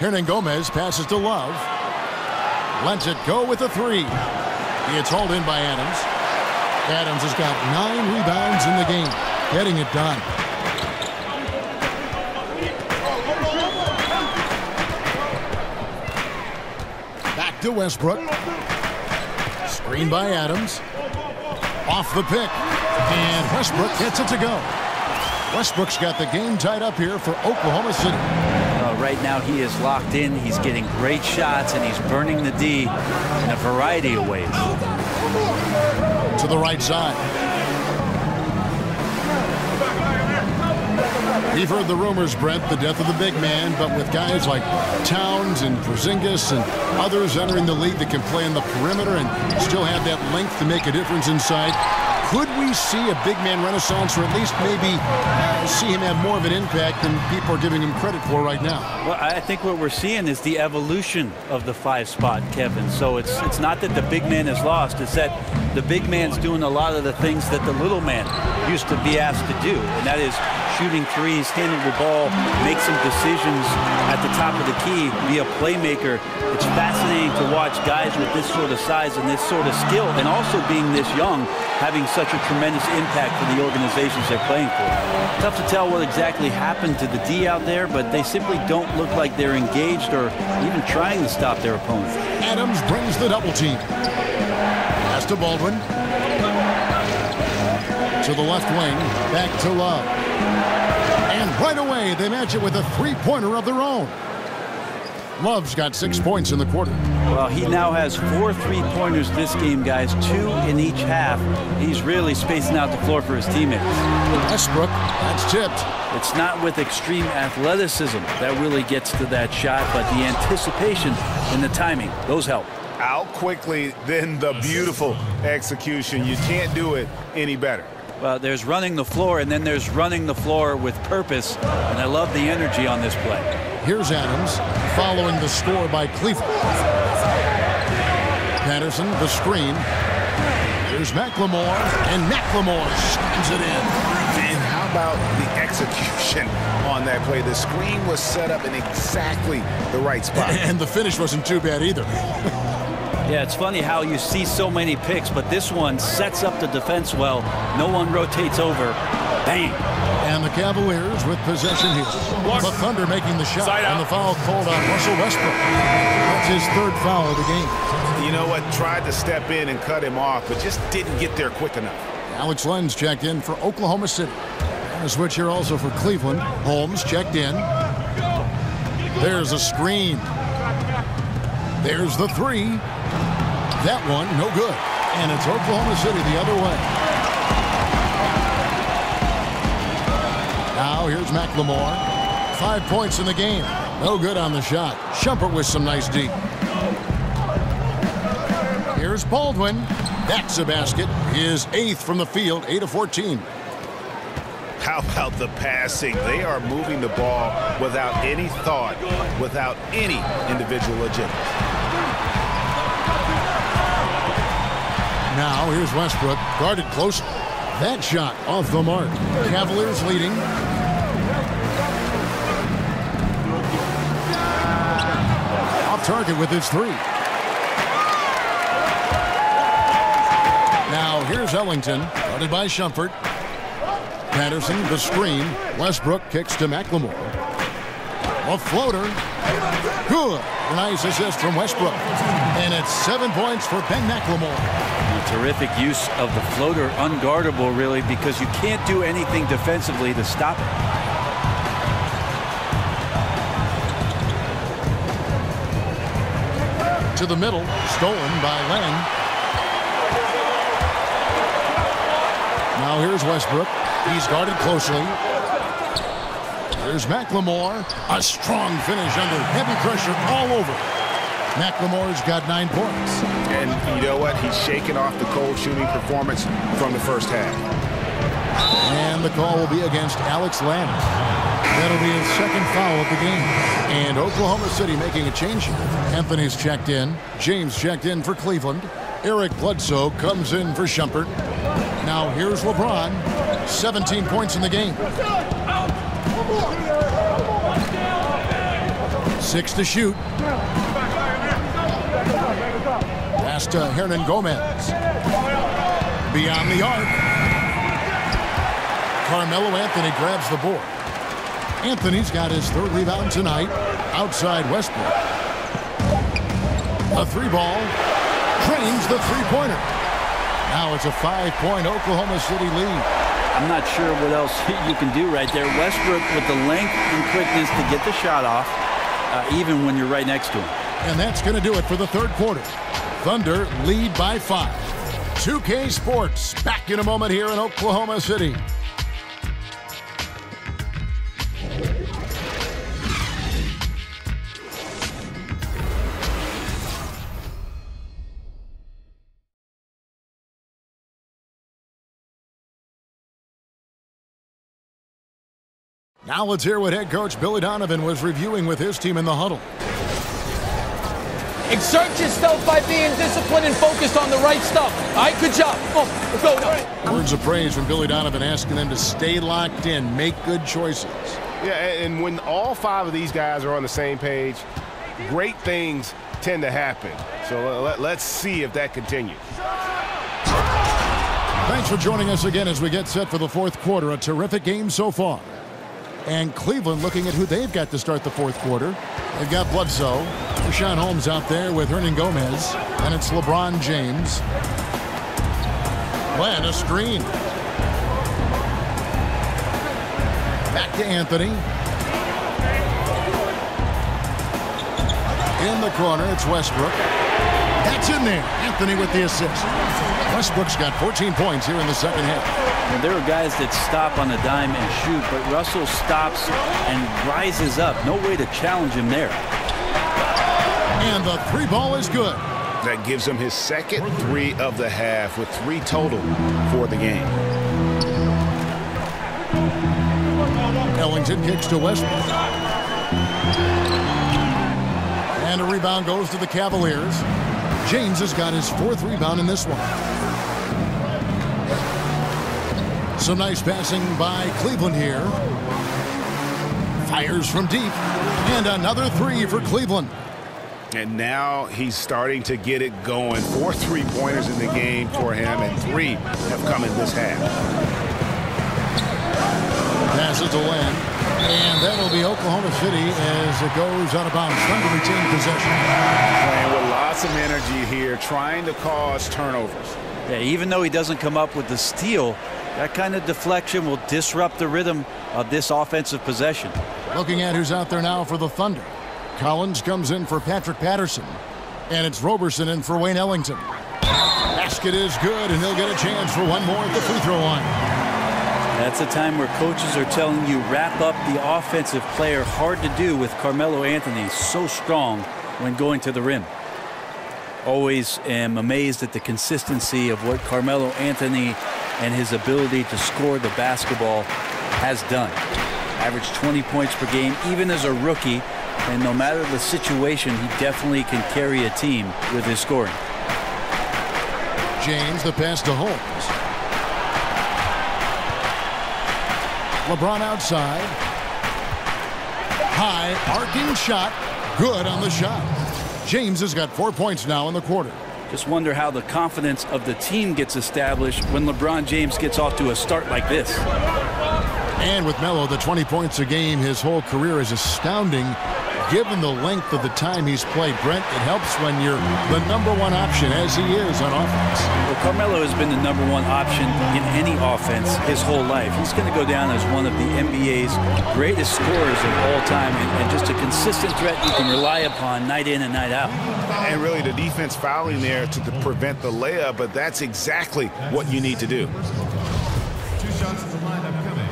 Hernan Gomez passes to Love. Lets it go with a 3. It's hauled in by Adams. Adams has got 9 rebounds in the game, getting it done. Back to Westbrook. Screen by Adams. Off the pick. And Westbrook gets it to go. Westbrook's got the game tied up here for Oklahoma City. Right now he is locked in. He's getting great shots, and he's burning the D in a variety of ways. To the right side. We've heard the rumors, Brent, the death of the big man, but with guys like Towns and Porzingis and others entering the league that can play in the perimeter and still have that length to make a difference inside, could we see a big man renaissance, or at least maybe see him have more of an impact than people are giving him credit for right now? Well, I think what we're seeing is the evolution of the 5 spot, Kevin. So it's not that the big man is lost. It's that the big man's doing a lot of the things that the little man used to be asked to do, and that is shooting threes, handle the ball, make some decisions at the top of the key, be a playmaker. It's fascinating to watch guys with this sort of size and this sort of skill, and also being this young, having such a tremendous impact for the organizations they're playing for. Tough to tell what exactly happened to the D out there, but they simply don't look like they're engaged or even trying to stop their opponent. Adams brings the double team. Pass to Baldwin. To the left wing, back to Love. And right away, they match it with a 3-pointer of their own. Love's got 6 points in the quarter. Well, he now has 4 3-pointers this game, guys, 2 in each half. He's really spacing out the floor for his teammates. Westbrook, that's tipped. It's not with extreme athleticism that really gets to that shot, but the anticipation and the timing, those help. Out quickly, then the beautiful execution. You can't do it any better. Well, there's running the floor, and then there's running the floor with purpose, and I love the energy on this play. Here's Adams, following the score by Cleveland. Patterson, the screen. Here's McLemore, and McLemore slams it in. And how about the execution on that play? The screen was set up in exactly the right spot. And the finish wasn't too bad either. Yeah, it's funny how you see so many picks, but this one sets up the defense well. No one rotates over. Bang. And the Cavaliers with possession here. The Thunder making the shot, and the foul called on Russell Westbrook. That's his 3rd foul of the game. You know what? Tried to step in and cut him off, but just didn't get there quick enough. Alex Lenz checked in for Oklahoma City. And a switch here also for Cleveland. Holmes checked in. There's a screen. There's the 3. That one, no good. And it's Oklahoma City the other way. Now here's McLemore. 5 points in the game. No good on the shot. Shumpert with some nice D. Here's Baldwin. That's a basket. His 8th from the field, 8 of 14. How about the passing? They are moving the ball without any thought, without any individual agenda. Now here's Westbrook, guarded close. That shot off the mark. Cavaliers leading. Off target with his 3. Now here's Ellington, guarded by Shumpert. Patterson, the screen. Westbrook kicks to McLemore. A floater. Good. Nice assist from Westbrook. And it's 7 points for Ben McLemore. Terrific use of the floater, unguardable really, because you can't do anything defensively to stop it. To the middle, stolen by Len. Now here's Westbrook. He's guarded closely. Here's McLemore. A strong finish under heavy pressure all over. McLemore's got 9 points. And you know what? He's shaking off the cold shooting performance from the first half. And the call will be against Alex Lamb. That'll be his second foul of the game. And Oklahoma City making a change here. Anthony's checked in. James checked in for Cleveland. Eric Bledsoe comes in for Shumpert. Now here's LeBron. 17 points in the game. 6 to shoot. Pass to Hernan Gomez. Beyond the arc. Carmelo Anthony grabs the board. Anthony's got his 3rd rebound tonight. Outside Westbrook. A 3-ball. Trains the 3-pointer. Now it's a 5-point Oklahoma City lead. I'm not sure what else you can do right there. Westbrook with the length and quickness to get the shot off, even when you're right next to him. And that's going to do it for the 3rd quarter. Thunder lead by 5. 2K Sports back in a moment here in Oklahoma City. Now let's hear what head coach Billy Donovan was reviewing with his team in the huddle. Exert yourself by being disciplined and focused on the right stuff. All right, good job. Oh, go. Words of praise from Billy Donovan asking them to stay locked in, make good choices. Yeah, and when all 5 of these guys are on the same page, great things tend to happen. So let's see if that continues. Thanks for joining us again as we get set for the 4th quarter. A terrific game so far. And Cleveland looking at who they've got to start the 4th quarter. They've got Bledsoe. Rashawn Holmes out there with Hernan Gomez. And it's LeBron James. Land a screen. Back to Anthony. In the corner, it's Westbrook. That's in there. Anthony with the assist. Westbrook's got 14 points here in the 2nd half. Well, there are guys that stop on a dime and shoot, but Russell stops and rises up. No way to challenge him there. And the 3-ball is good. That gives him his 2nd 3 of the half with 3 total for the game. Ellington kicks to Westbrook. And a rebound goes to the Cavaliers. James has got his 4th rebound in this one. Some nice passing by Cleveland here. Fires from deep. And another 3 for Cleveland. And now he's starting to get it going. 4 3-pointers in the game for him, and 3 have come in this half. Passes to Lamb. And that'll be Oklahoma City as it goes out of bounds. Thunder retain possession. Playing with lots of energy here, trying to cause turnovers. Yeah, even though he doesn't come up with the steal, that kind of deflection will disrupt the rhythm of this offensive possession. Looking at who's out there now for the Thunder. Collins comes in for Patrick Patterson. And it's Roberson in for Wayne Ellington. Basket is good, and he'll get a chance for one more at the free throw line. That's a time where coaches are telling you wrap up the offensive player. Hard to do with Carmelo Anthony, so strong when going to the rim. Always am amazed at the consistency of what Carmelo Anthony and his ability to score the basketball has done. Averaged 20 points per game, even as a rookie, and no matter the situation, he definitely can carry a team with his scoring. James, the pass to Holmes. LeBron outside. High, arcing shot. Good on the shot. James has got 4 points now in the quarter. Just wonder how the confidence of the team gets established when LeBron James gets off to a start like this. And with Melo, the 20 points a game, his whole career is astounding. Given the length of the time he's played, Brent, it helps when you're the #1 option, as he is on offense. Well, Carmelo has been the #1 option in any offense his whole life. He's going to go down as one of the NBA's greatest scorers of all time, and just a consistent threat you can rely upon night in and night out. And really the defense fouling there to prevent the layup, but that's exactly what you need to do. 2 shots at the line upcoming.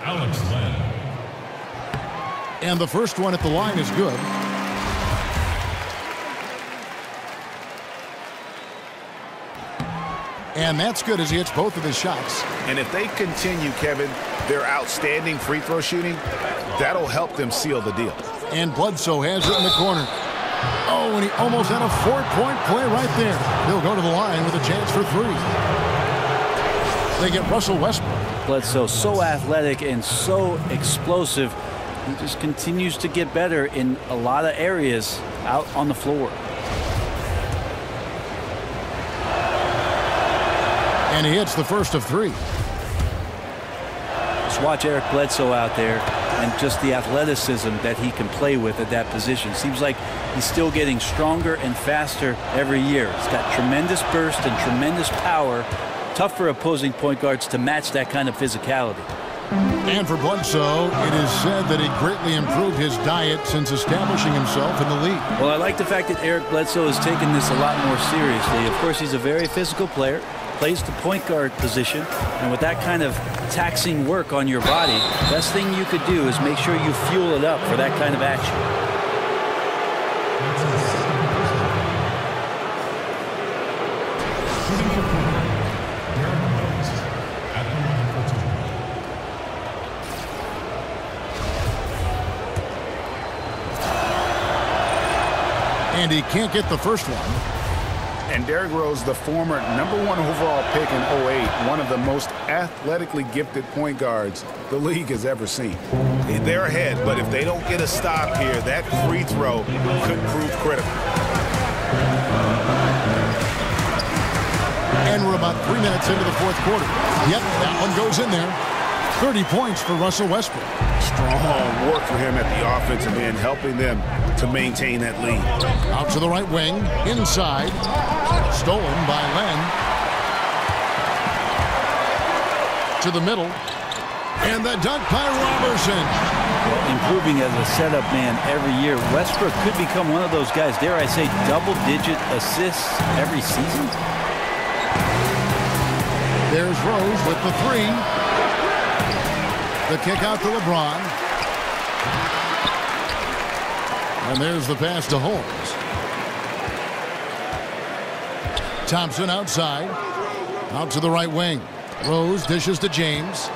Alex Lamb. And the first one at the line is good. And that's good as he hits both of his shots. And if they continue, Kevin, their outstanding free throw shooting, that'll help them seal the deal. And Bledsoe has it in the corner. Oh, and he almost had a 4-point play right there. He'll go to the line with a chance for 3. They get Russell Westbrook. Bledsoe so athletic and so explosive. He just continues to get better in a lot of areas out on the floor. And he hits the first of 3. Just watch Eric Bledsoe out there and just the athleticism that he can play with at that position. Seems like he's still getting stronger and faster every year. He's got tremendous burst and tremendous power. Tough for opposing point guards to match that kind of physicality. And for Bledsoe, it is said that he greatly improved his diet since establishing himself in the league. Well, I like the fact that Eric Bledsoe has taken this a lot more seriously. Of course, he's a very physical player, plays the point guard position, and with that kind of taxing work on your body, best thing you could do is make sure you fuel it up for that kind of action. And he can't get the first one. And Derrick Rose, the former #1 overall pick in 08, one of the most athletically gifted point guards the league has ever seen. They're ahead, but if they don't get a stop here, that free throw could prove critical. And we're about 3 minutes into the fourth quarter. Yep, that one goes in there. 30 points for Russell Westbrook. Strong work for him at the offensive end, helping them to maintain that lead. Out to the right wing, inside. Stolen by Len. To the middle. And the dunk by Robertson. Improving as a setup man every year. Westbrook could become one of those guys, dare I say, double-digit assists every season. There's Rose with the 3. The kick out to LeBron. And there's the pass to Holmes. Thompson outside. Out to the right wing. Rose dishes to James.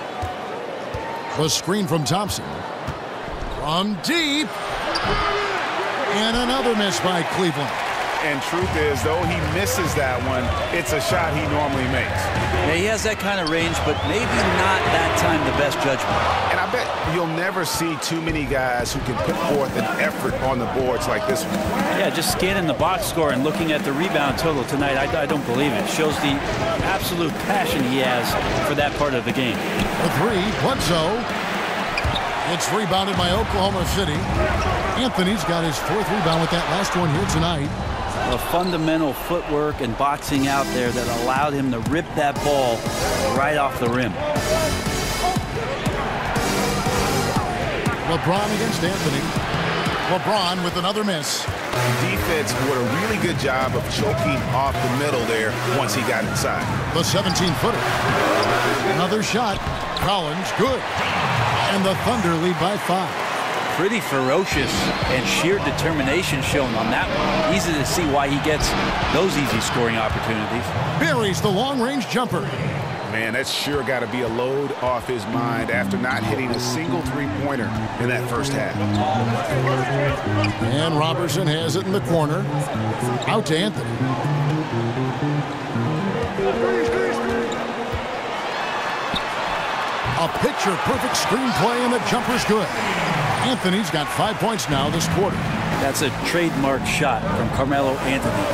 The screen from Thompson. From deep. And another miss by Cleveland. And truth is, though he misses that one, it's a shot he normally makes. Yeah, he has that kind of range, but maybe not that time the best judgment. And I bet you'll never see too many guys who can put forth an effort on the boards like this one. Yeah, just scanning the box score and looking at the rebound total tonight, I don't believe it. Shows the absolute passion he has for that part of the game. The 3, Bledsoe. It's rebounded by Oklahoma City. Anthony's got his 4th rebound with that last one here tonight. A fundamental footwork and boxing out there that allowed him to rip that ball right off the rim. LeBron against Anthony. LeBron with another miss. Defense did a really good job of choking off the middle there once he got inside. The 17-footer. Another shot. Collins, good. And the Thunder lead by 5. Pretty ferocious and sheer determination shown on that one. Easy to see why he gets those easy scoring opportunities. Buries the long-range jumper. Man, that's sure got to be a load off his mind after not hitting a single three-pointer in that first half. And Robertson has it in the corner. Out to Anthony. A picture-perfect screenplay, and the jumper's good. Anthony's got 5 points now this quarter. That's a trademark shot from Carmelo Anthony.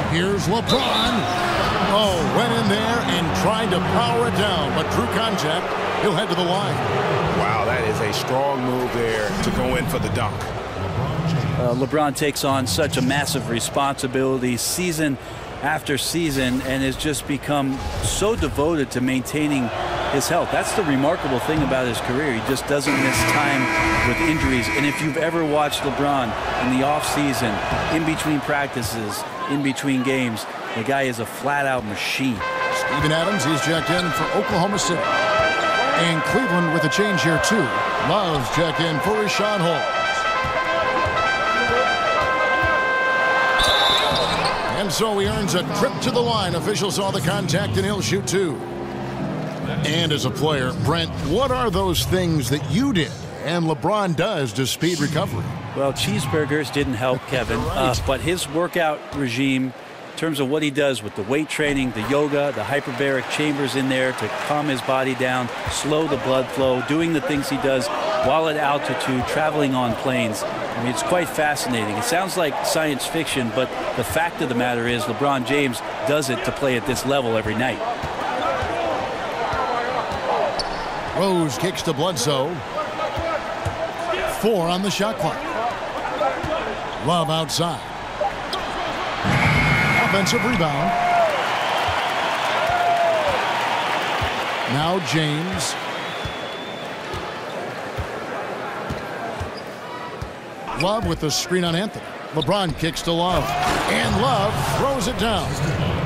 Here's LeBron. Oh, went in there and tried to power it down, but drew contact. He'll head to the line. Wow, that is a strong move there to go in for the dunk. LeBron takes on such a massive responsibility season after season and has just become so devoted to maintaining his health. That's the remarkable thing about his career. He just doesn't miss time with injuries. And if you've ever watched LeBron in the offseason, in between practices, in between games, the guy is a flat-out machine. Steven Adams is checked in for Oklahoma City. And Cleveland with a change here, too. Love's checked in for Rashawn Holmes. And so he earns a trip to the line. Officials saw the contact, and he'll shoot 2. And as a player, Brent, what are those things that you did and LeBron does to speed recovery? Well, cheeseburgers didn't help Kevin, but his workout regime, in terms of what he does with the weight training, the yoga, the hyperbaric chambers in there to calm his body down, slow the blood flow, doing the things he does while at altitude, traveling on planes. I mean, it's quite fascinating. It sounds like science fiction, but the fact of the matter is LeBron James does it to play at this level every night. Rose kicks to Bledsoe. 4 on the shot clock. Love outside. Offensive rebound. Now James. Love with the screen on Anthony. LeBron kicks to Love. And Love throws it down.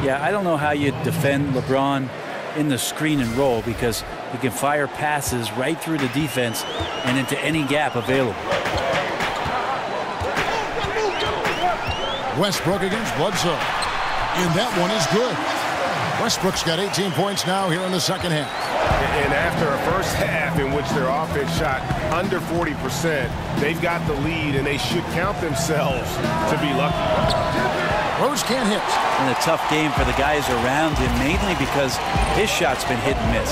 Yeah, I don't know how you defend LeBron in the screen and roll, because he can fire passes right through the defense and into any gap available. Westbrook against Bledsoe. And that one is good. Westbrook's got 18 points now here in the second half. And after a first half in which their offense shot under 40%, they've got the lead, and they should count themselves to be lucky. Rose can't hit. And a tough game for the guys around him, mainly because his shot's been hit and miss.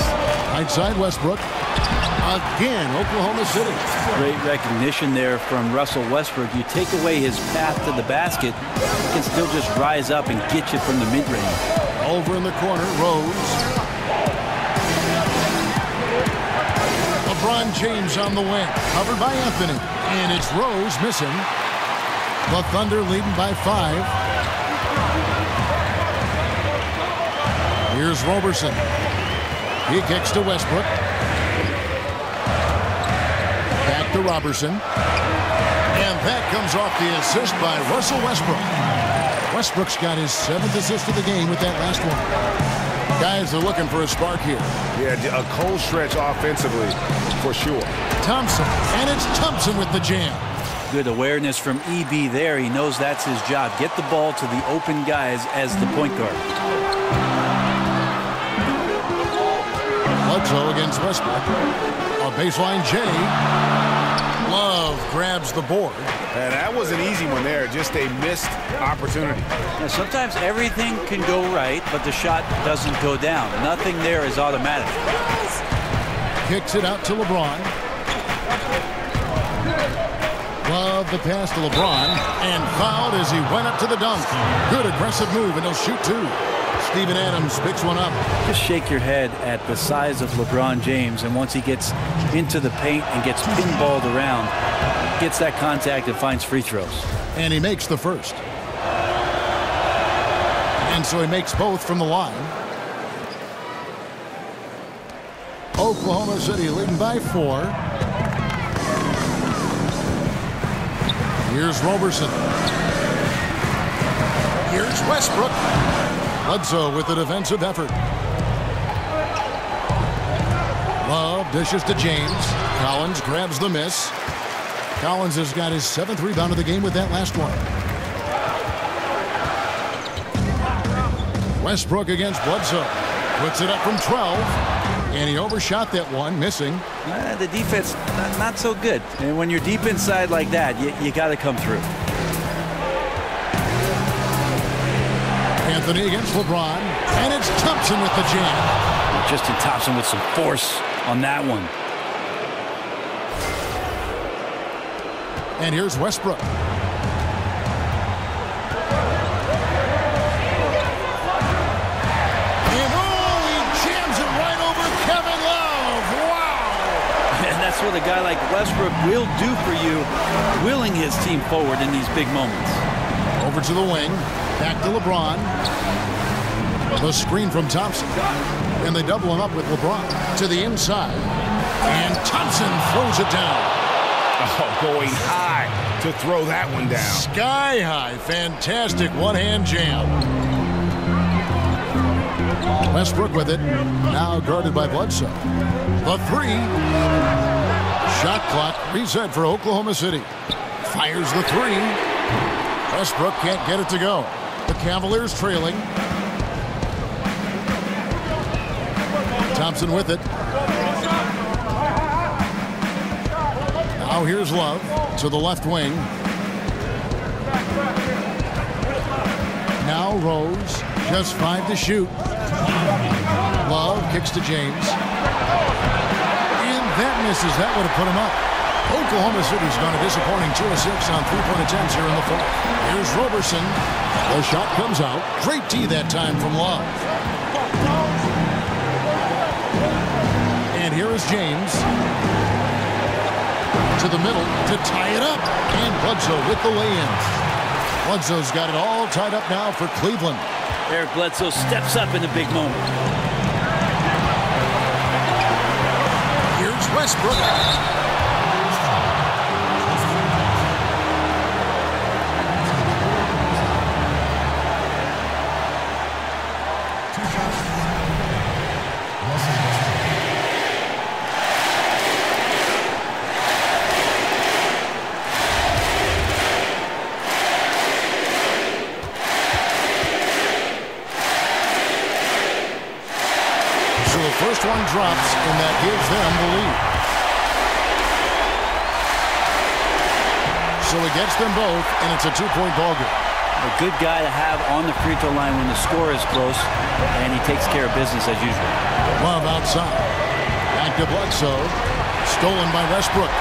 Right side Westbrook. Again, Oklahoma City. Great recognition there from Russell Westbrook. You take away his path to the basket, he can still just rise up and get you from the mid-range. Over in the corner, Rose. LeBron James on the wing. Covered by Anthony. And it's Rose missing. The Thunder leading by 5. Here's Roberson. He kicks to Westbrook. Back to Roberson. And that comes off the assist by Russell Westbrook. Westbrook's got his 7th assist of the game with that last one. Guys are looking for a spark here. Yeah, a cold stretch offensively, for sure. Thompson. And it's Thompson with the jam. Good awareness from EB there. He knows that's his job. Get the ball to the open guys as the point guard. Bledsoe against Westbrook. A baseline J. Love grabs the board. And that was an easy one there. Just a missed opportunity. Now, sometimes everything can go right, but the shot doesn't go down. Nothing there is automatic. Kicks it out to LeBron. Love the pass to LeBron. And fouled as he went up to the dunk. Good aggressive move, and he'll shoot 2. Steven Adams picks one up. Just shake your head at the size of LeBron James, and once he gets into the paint and gets pinballed around, gets that contact and finds free throws. And he makes the first. And so he makes both from the line. Oklahoma City leading by 4. Here's Roberson. Here's Westbrook. Bledsoe with the defensive effort. Love dishes to James. Collins grabs the miss. Collins has got his 7th rebound of the game with that last one. Westbrook against Bledsoe. Puts it up from 12. And he overshot that one, missing. The defense, not so good. And when you're deep inside like that, you got to come through. Anthony against LeBron. And it's Thompson with the jam. Justin Thompson with some force on that one. And here's Westbrook. And he jams it right over Kevin Love. Wow! And that's what a guy like Westbrook will do for you, willing his team forward in these big moments. Over to the wing. Back to LeBron. The screen from Thompson. And they double him up with LeBron to the inside. And Thompson throws it down. Oh, going high to throw that one down. Sky high. Fantastic one-hand jam. Westbrook with it. Now guarded by Bledsoe. The 3. Shot clock reset for Oklahoma City. Fires the 3. Westbrook can't get it to go. The Cavaliers trailing. Thompson with it. Now here's Love to the left wing. Now Rose, just 5 to shoot. Love kicks to James. And that misses. That would have put him up. Oklahoma City's gone a disappointing 2 of 6 on 3-point attempts here in the fourth. Here's Roberson. The shot comes out. Great D that time from Love. And here is James. To the middle to tie it up. And Bledsoe with the lay-in. Bledsoe's got it all tied up now for Cleveland. Eric Bledsoe steps up in a big moment. Here's Westbrook. First one drops, and that gives them the lead. So he gets them both, and it's a 2-point ballgame. A good guy to have on the free throw line when the score is close, and he takes care of business as usual. Love outside. Back to Bledsoe. Stolen by Westbrook.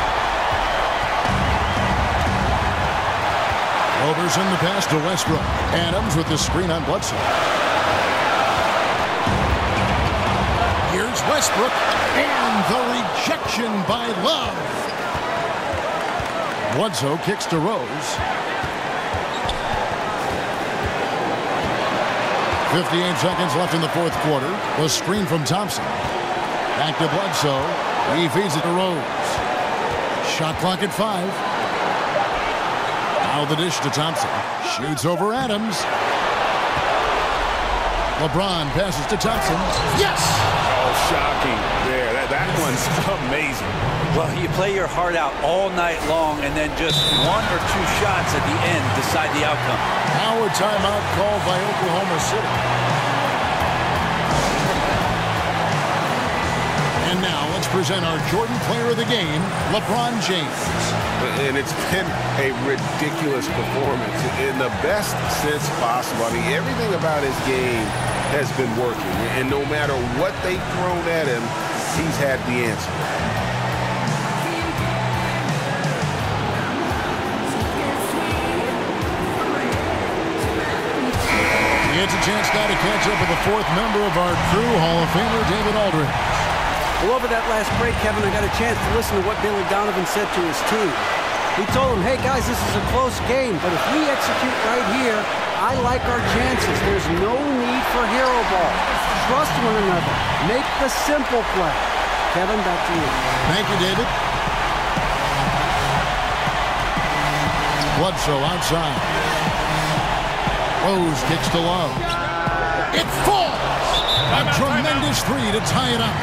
Roberson the pass to Westbrook. Adams with the screen on Bledsoe. Here's Westbrook, and the rejection by Love. Bledsoe kicks to Rose. 58 seconds left in the fourth quarter. The screen from Thompson. Back to Bledsoe. He feeds it to Rose. Shot clock at 5. Now the dish to Thompson. Shoots over Adams. LeBron passes to Thompson. Yes! Shocking there. That one's amazing. Well, you play your heart out all night long, and then just 1 or 2 shots at the end decide the outcome. Now a timeout called by Oklahoma City. And now let's present our Jordan Player of the Game, LeBron James. And it's been a ridiculous performance in the best sense possible. I mean, everything about his game has been working. And no matter what they've thrown at him, he's had the answer. It's a chance now to catch up with the 4th member of our crew, Hall of Famer David Aldridge. Well, over that last break, Kevin, I got a chance to listen to what Billy Donovan said to his team. He told them, hey, guys, this is a close game, but if we execute right here, I like our chances. There's no need for hero ball. Trust one another. Make the simple play. Kevin, back to you. Thank you, David. Bledsoe outside. Rose kicks to Love. It falls! A tremendous 3 to tie it up.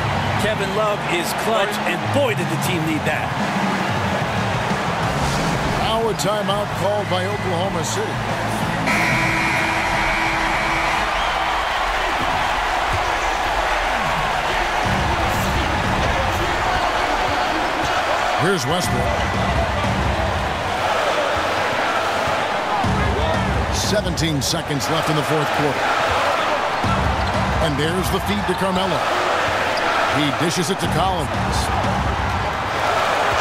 Kevin Love is clutch, and boy, did the team need that. Now a timeout called by Oklahoma City. Here's Westbrook. 17 seconds left in the fourth quarter. And there's the feed to Carmelo. He dishes it to Collins.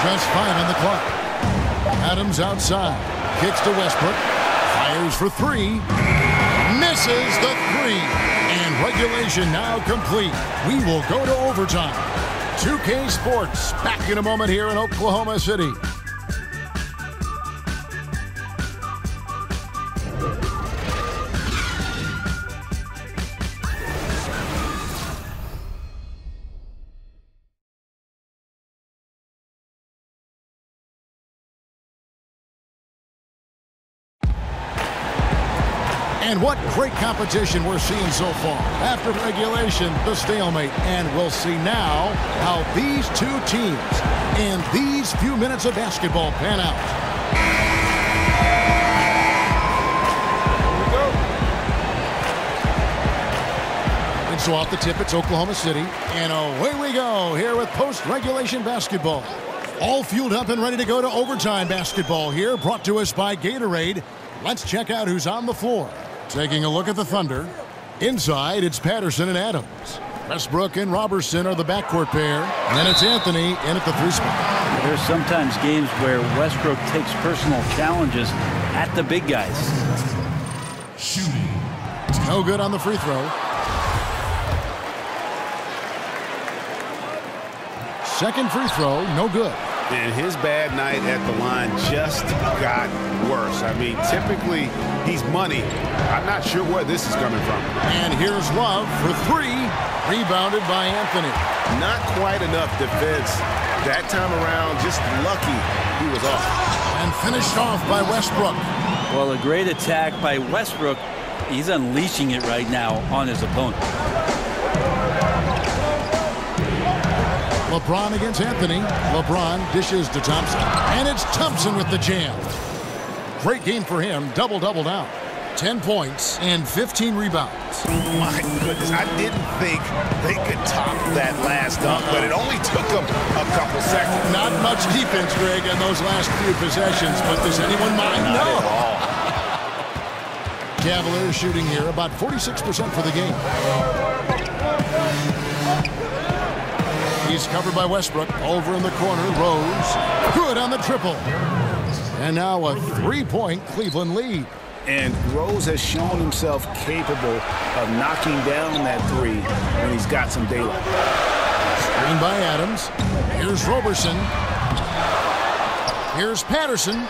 Just 5 on the clock. Adams outside. Kicks to Westbrook. Fires for 3. Misses the 3. And regulation now complete. We will go to overtime. 2K Sports back in a moment here in Oklahoma City. And what great competition we're seeing so far. After regulation, the stalemate. And we'll see now how these two teams and these few minutes of basketball pan out. So off the tip, it's Oklahoma City. And away we go here with post-regulation basketball. All fueled up and ready to go to overtime basketball here, brought to us by Gatorade. Let's check out who's on the floor. Taking a look at the Thunder. Inside, it's Patterson and Adams. Westbrook and Robertson are the backcourt pair. And then it's Anthony in at the 3 spot. There's sometimes games where Westbrook takes personal challenges at the big guys. Shooting. No good on the free throw. Second free throw, no good. And his bad night at the line just got worse. I mean, typically he's money. I'm not sure where this is coming from. And here's Love for 3. Rebounded by Anthony. Not quite enough defense that time around. Just lucky he was off. And finished off by Westbrook. Well, a great attack by Westbrook. He's unleashing it right now on his opponent. LeBron against Anthony. LeBron dishes to Thompson. And it's Thompson with the jam. Great game for him. Double-double now. 10 points and 15 rebounds. My goodness, I didn't think they could top that last dunk, but it only took them a couple seconds. Not much defense, Greg, in those last few possessions, but does anyone mind? Not No. at all. Cavaliers shooting here about 46% for the game. He's covered by Westbrook. Over in the corner, Rose. Good on the triple. And now a 3-point Cleveland lead. And Rose has shown himself capable of knocking down that 3 when he's got some daylight. Screen by Adams. Here's Robertson. Here's Patterson.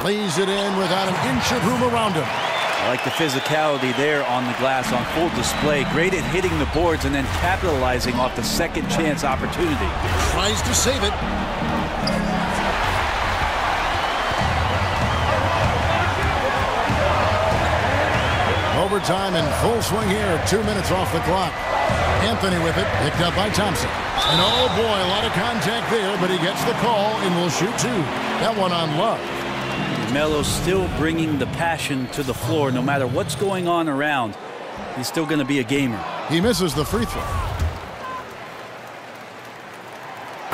Lays it in without an inch of room around him. I like the physicality there on the glass on full display. Great at hitting the boards and then capitalizing off the second chance opportunity. Tries to save it. Overtime in full swing here. 2 minutes off the clock. Anthony with it. Picked up by Thompson. And oh boy, a lot of contact there, but he gets the call and will shoot 2. That one on Love. Melo's still bringing the passion to the floor no matter what's going on around. He's still going to be a gamer. He misses the free throw.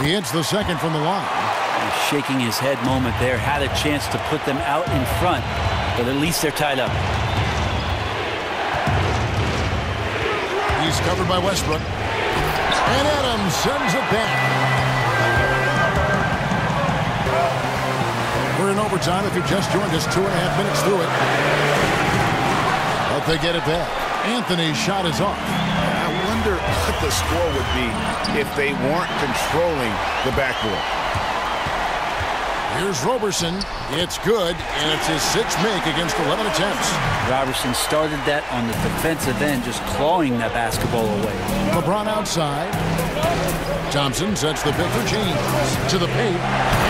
He hits the second from the line. He's shaking his head moment there. Had a chance to put them out in front, but at least they're tied up. He's covered by Westbrook. And Adams sends it back. We're in overtime. If you just joined us, 2.5 minutes through it. But they get it back. Anthony's shot is off. I wonder what the score would be if they weren't controlling the backboard. Here's Robertson. It's good, and it's his 6th make against 11 attempts. Robertson started that on the defensive end, just clawing that basketball away. LeBron outside. Thompson sets the pick for James. To the paint,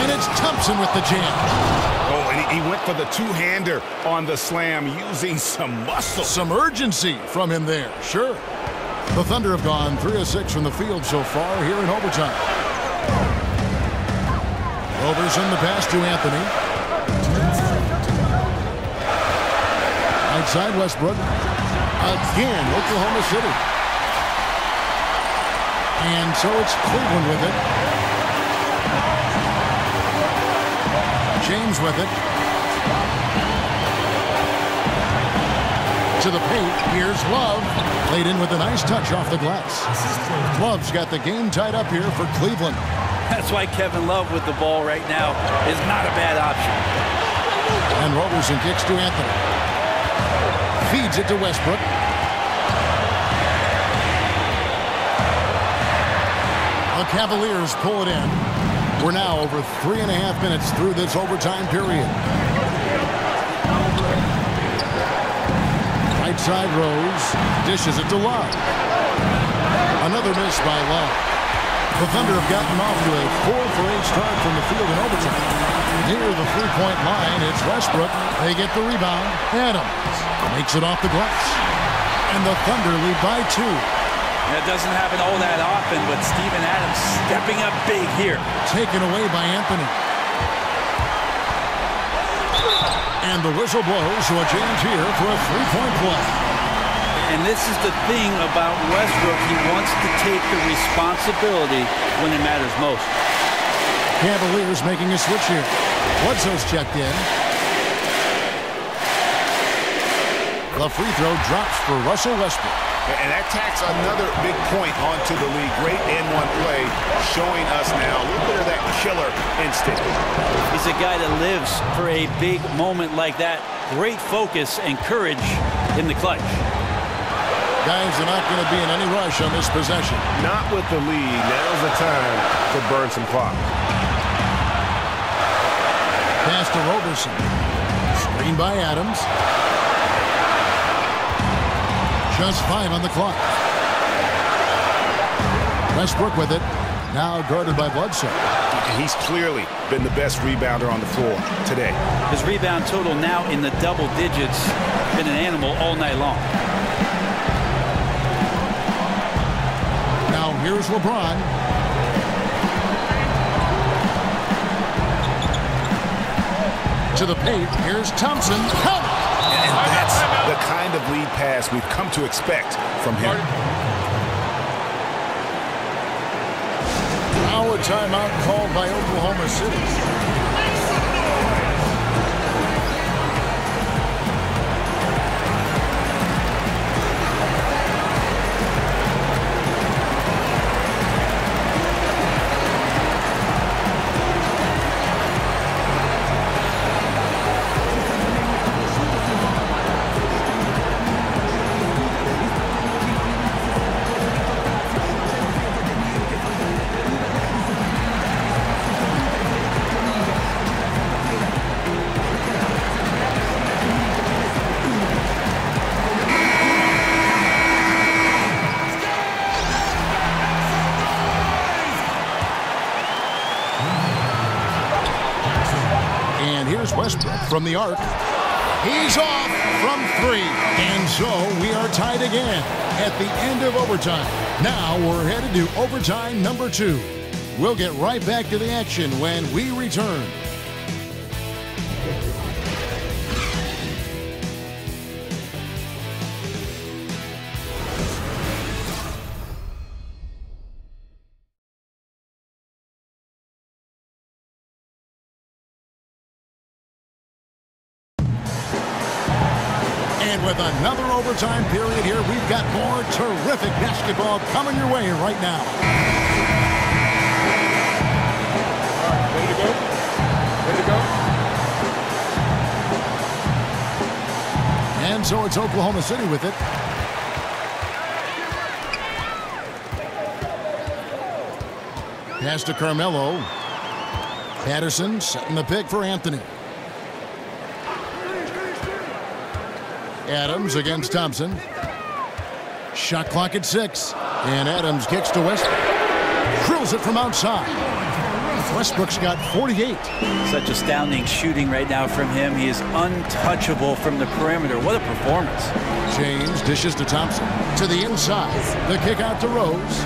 and it's Thompson with the jam. Oh, and he went for the two-hander on the slam using some muscle. Some urgency from him there, sure. The Thunder have gone 3 of 6 from the field so far here in overtime. Robertson, the pass to Anthony. Outside Westbrook. Again, Oklahoma City. And so it's Cleveland with it. James with it. To the paint. Here's Love. Laid in with a nice touch off the glass. Love's got the game tied up here for Cleveland. That's why Kevin Love with the ball right now is not a bad option. And Robertson kicks to Anthony. Feeds it to Westbrook. The Cavaliers pull it in. We're now over 3.5 minutes through this overtime period. Right side Rose. Dishes it to Love. Another miss by Love. The Thunder have gotten off to a 4-for-8 start from the field in overtime. Near the 3-point line, it's Westbrook. They get the rebound. Adams makes it off the glass. And the Thunder lead by 2. That doesn't happen all that often, but Steven Adams stepping up big here. Taken away by Anthony. And the whistle blows, so a chance here for a 3-point play. And this is the thing about Westbrook. He wants to take the responsibility when it matters most. Cavaliers making a switch here. Bledsoe's checked in. The free throw drops for Russell Westbrook. And that tacks another big point onto the league. Great N1 play, showing us now a little bit of that killer instinct. He's a guy that lives for a big moment like that. Great focus and courage in the clutch. Guys are not going to be in any rush on this possession. Not with the lead. Now's the time to burn some clock. Pass to Roberson. Screen by Adams. Just 5 on the clock. Westbrook with it. Now guarded by Bledsoe. He's clearly been the best rebounder on the floor today. His rebound total now in the double digits. Been an animal all night long. Now here's LeBron. To the paint. Here's Thompson. Count. And that's the kind of lead pass we've come to expect from him. Now a timeout called by Oklahoma City. Westbrook from the arc. He's off from 3. And so we are tied again at the end of overtime. Now we're headed to overtime number 2. We'll get right back to the action when we return. With another overtime period here, we've got more terrific basketball coming your way right now. All right, ready to go? Ready to go? And so it's Oklahoma City with it. Pass to Carmelo. Patterson setting the pick for Anthony. Adams against Thompson. Shot clock at 6. And Adams kicks to Westbrook. Drills it from outside. Westbrook's got 48. Such astounding shooting right now from him. He is untouchable from the perimeter. What a performance. James dishes to Thompson. To the inside. The kick out to Rose.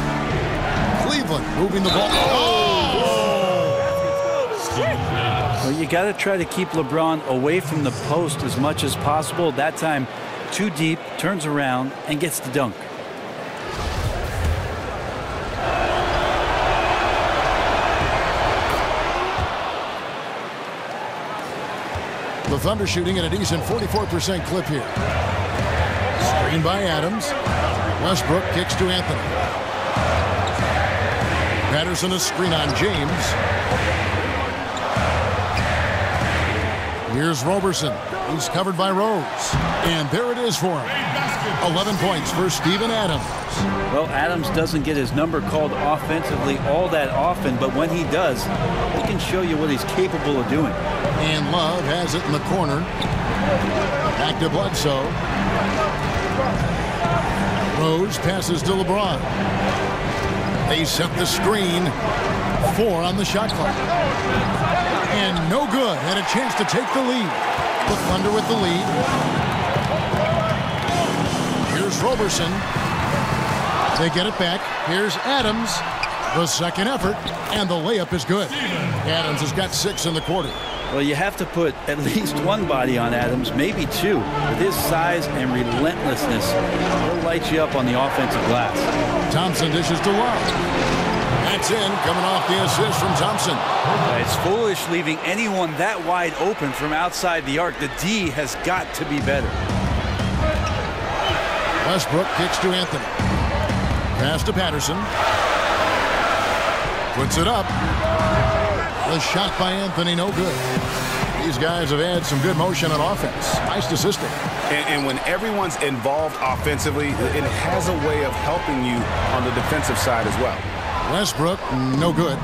Cleveland moving the ball. Oh! Well, you got to try to keep LeBron away from the post as much as possible. That time, too deep, turns around, and gets the dunk. The Thunder shooting at a decent 44% clip here. Screen by Adams. Westbrook kicks to Anthony. Patterson a screen on James. Here's Roberson. He's covered by Rose. And there it is for him. 11 points for Steven Adams. Well, Adams doesn't get his number called offensively all that often, but when he does, he can show you what he's capable of doing. And Love has it in the corner. Back to Bledsoe. Rose passes to LeBron. They set the screen. 4 on the shot clock. And no good. Had a chance to take the lead. The Thunder with the lead. Here's Roberson. They get it back. Here's Adams. The second effort. And the layup is good. Adams has got 6 in the quarter. Well, you have to put at least one body on Adams, maybe two. With his size and relentlessness, he'll light you up on the offensive glass. Thompson dishes to Love. That's in, coming off the assist from Thompson. It's foolish leaving anyone that wide open from outside the arc. The D has got to be better. Westbrook kicks to Anthony. Pass to Patterson. Puts it up. The shot by Anthony, no good. These guys have had some good motion on offense. Nice assisting. And when everyone's involved offensively, it has a way of helping you on the defensive side as well. Westbrook, no good.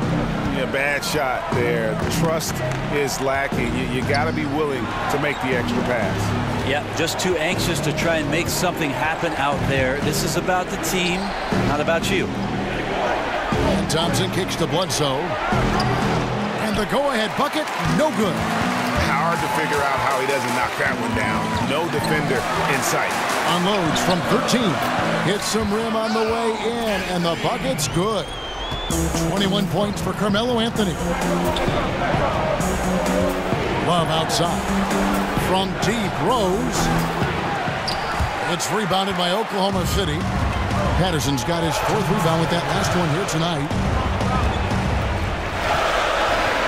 Yeah, bad shot there. The trust is lacking. You got to be willing to make the extra pass. Yeah, just too anxious to try and make something happen out there. This is about the team, not about you. And Thompson kicks to Bledsoe. And the go-ahead bucket, no good. Hard to figure out how he doesn't knock that one down. No defender in sight. Unloads from 13. Hits some rim on the way in, and the bucket's good. 21 points for Carmelo Anthony. Love outside. From deep, Rose. It's rebounded by Oklahoma City. Patterson's got his 4th rebound with that last one here tonight.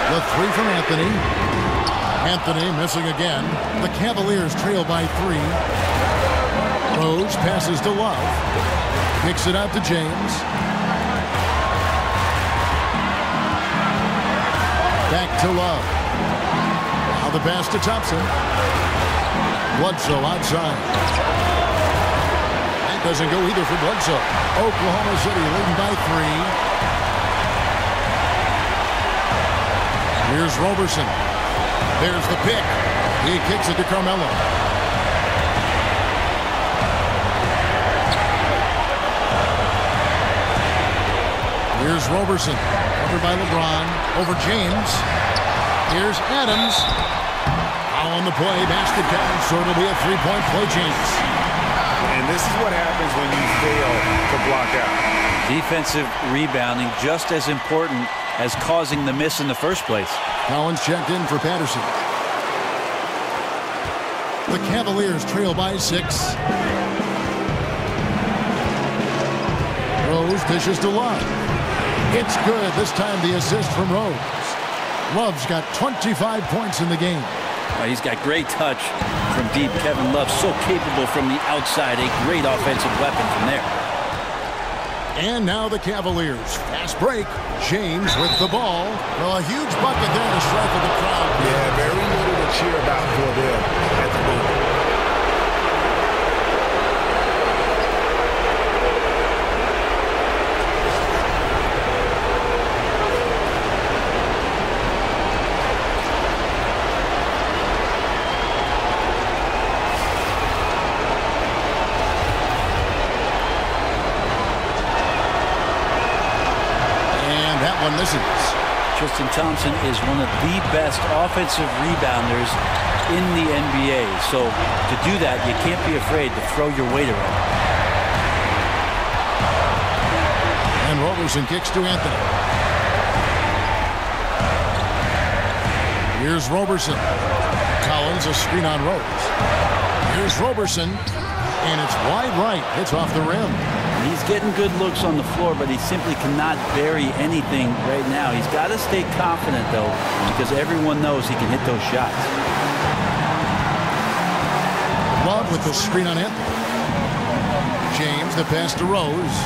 The 3 from Anthony. Anthony missing again. The Cavaliers trail by 3. Rose passes to Love. Kicks it out to James. Back to Love. Now the pass to Thompson. Bledsoe outside. That doesn't go either for Bledsoe. Oklahoma City leading by 3. Here's Roberson. There's the pick. He kicks it to Carmelo. Here's Roberson. Covered by LeBron. Over James. Here's Adams. Foul on the play. Basket count. So it'll be a 3-point play chance. And this is what happens when you fail to block out. Defensive rebounding just as important as causing the miss in the first place. Collins checked in for Patterson. The Cavaliers trail by 6. Rose dishes to Love. It's good. This time the assist from Rose. Love's got 25 points in the game. He's got great touch from deep. Kevin Love so capable from the outside. A great offensive weapon from there. And now the Cavaliers. Fast break. James with the ball. Well, a huge bucket there to stifle the crowd. Yeah, very little to cheer about for them at the moment. Tristan Thompson is one of the best offensive rebounders in the NBA. So to do that, you can't be afraid to throw your weight around. And Roberson kicks to Anthony. Here's Roberson. Collins, a screen on Rose. Here's Roberson. And it's wide right. It's off the rim. He's getting good looks on the floor, but he simply cannot bury anything right now. He's got to stay confident, though, because everyone knows he can hit those shots. Love with the screen on Anthony. James, the pass to Rose.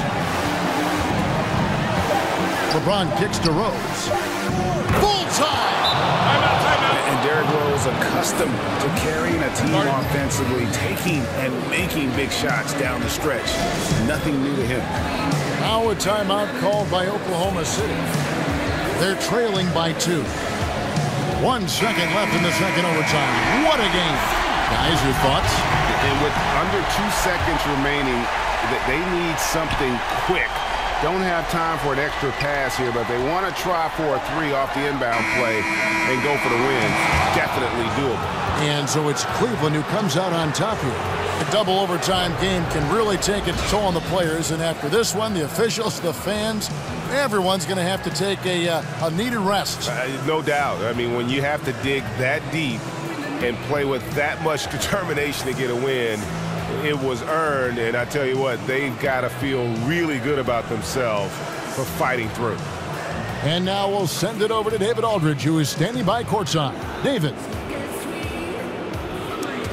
LeBron kicks to Rose. Full time! And Derrick Rose, accustomed to carrying a team offensively, taking and making big shots down the stretch. Nothing new to him. Now a timeout called by Oklahoma City. They're trailing by 2. 1 second left in the second overtime. What a game. Guys, your thoughts? And with under 2 seconds remaining, they need something quick don't have time for an extra pass here, but they want to try for a 3 off the inbound play and go for the win. Definitely doable. And so it's Cleveland who comes out on top here. A double overtime game can really take its toll on the players, and after this one, the officials, the fans, everyone's going to have to take a needed rest. No doubt. I mean, when you have to dig that deep and play with that much determination to get a win, it was earned, and I tell you what, they've got to feel really good about themselves for fighting through. And now we'll send it over to David Aldridge, who is standing by courtside. David.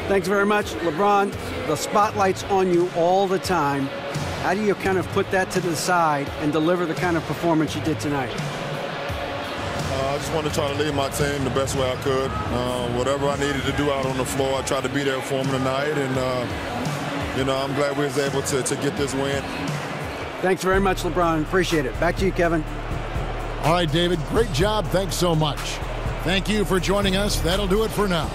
Thanks very much, LeBron. The spotlight's on you all the time. How do you kind of put that to the side and deliver the kind of performance you did tonight? I just wanted to try to lead my team the best way I could. Whatever I needed to do out on the floor, I tried to be there for them tonight. And, I'm glad we was able to get this win. Thanks very much, LeBron. Appreciate it. Back to you, Kevin. All right, David, great job. Thanks so much. Thank you for joining us. That'll do it for now.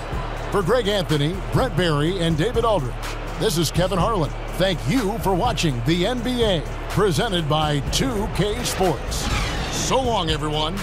For Greg Anthony, Brett Barry, and David Aldridge, this is Kevin Harlan. Thank you for watching the NBA, presented by 2K Sports. So long, everyone.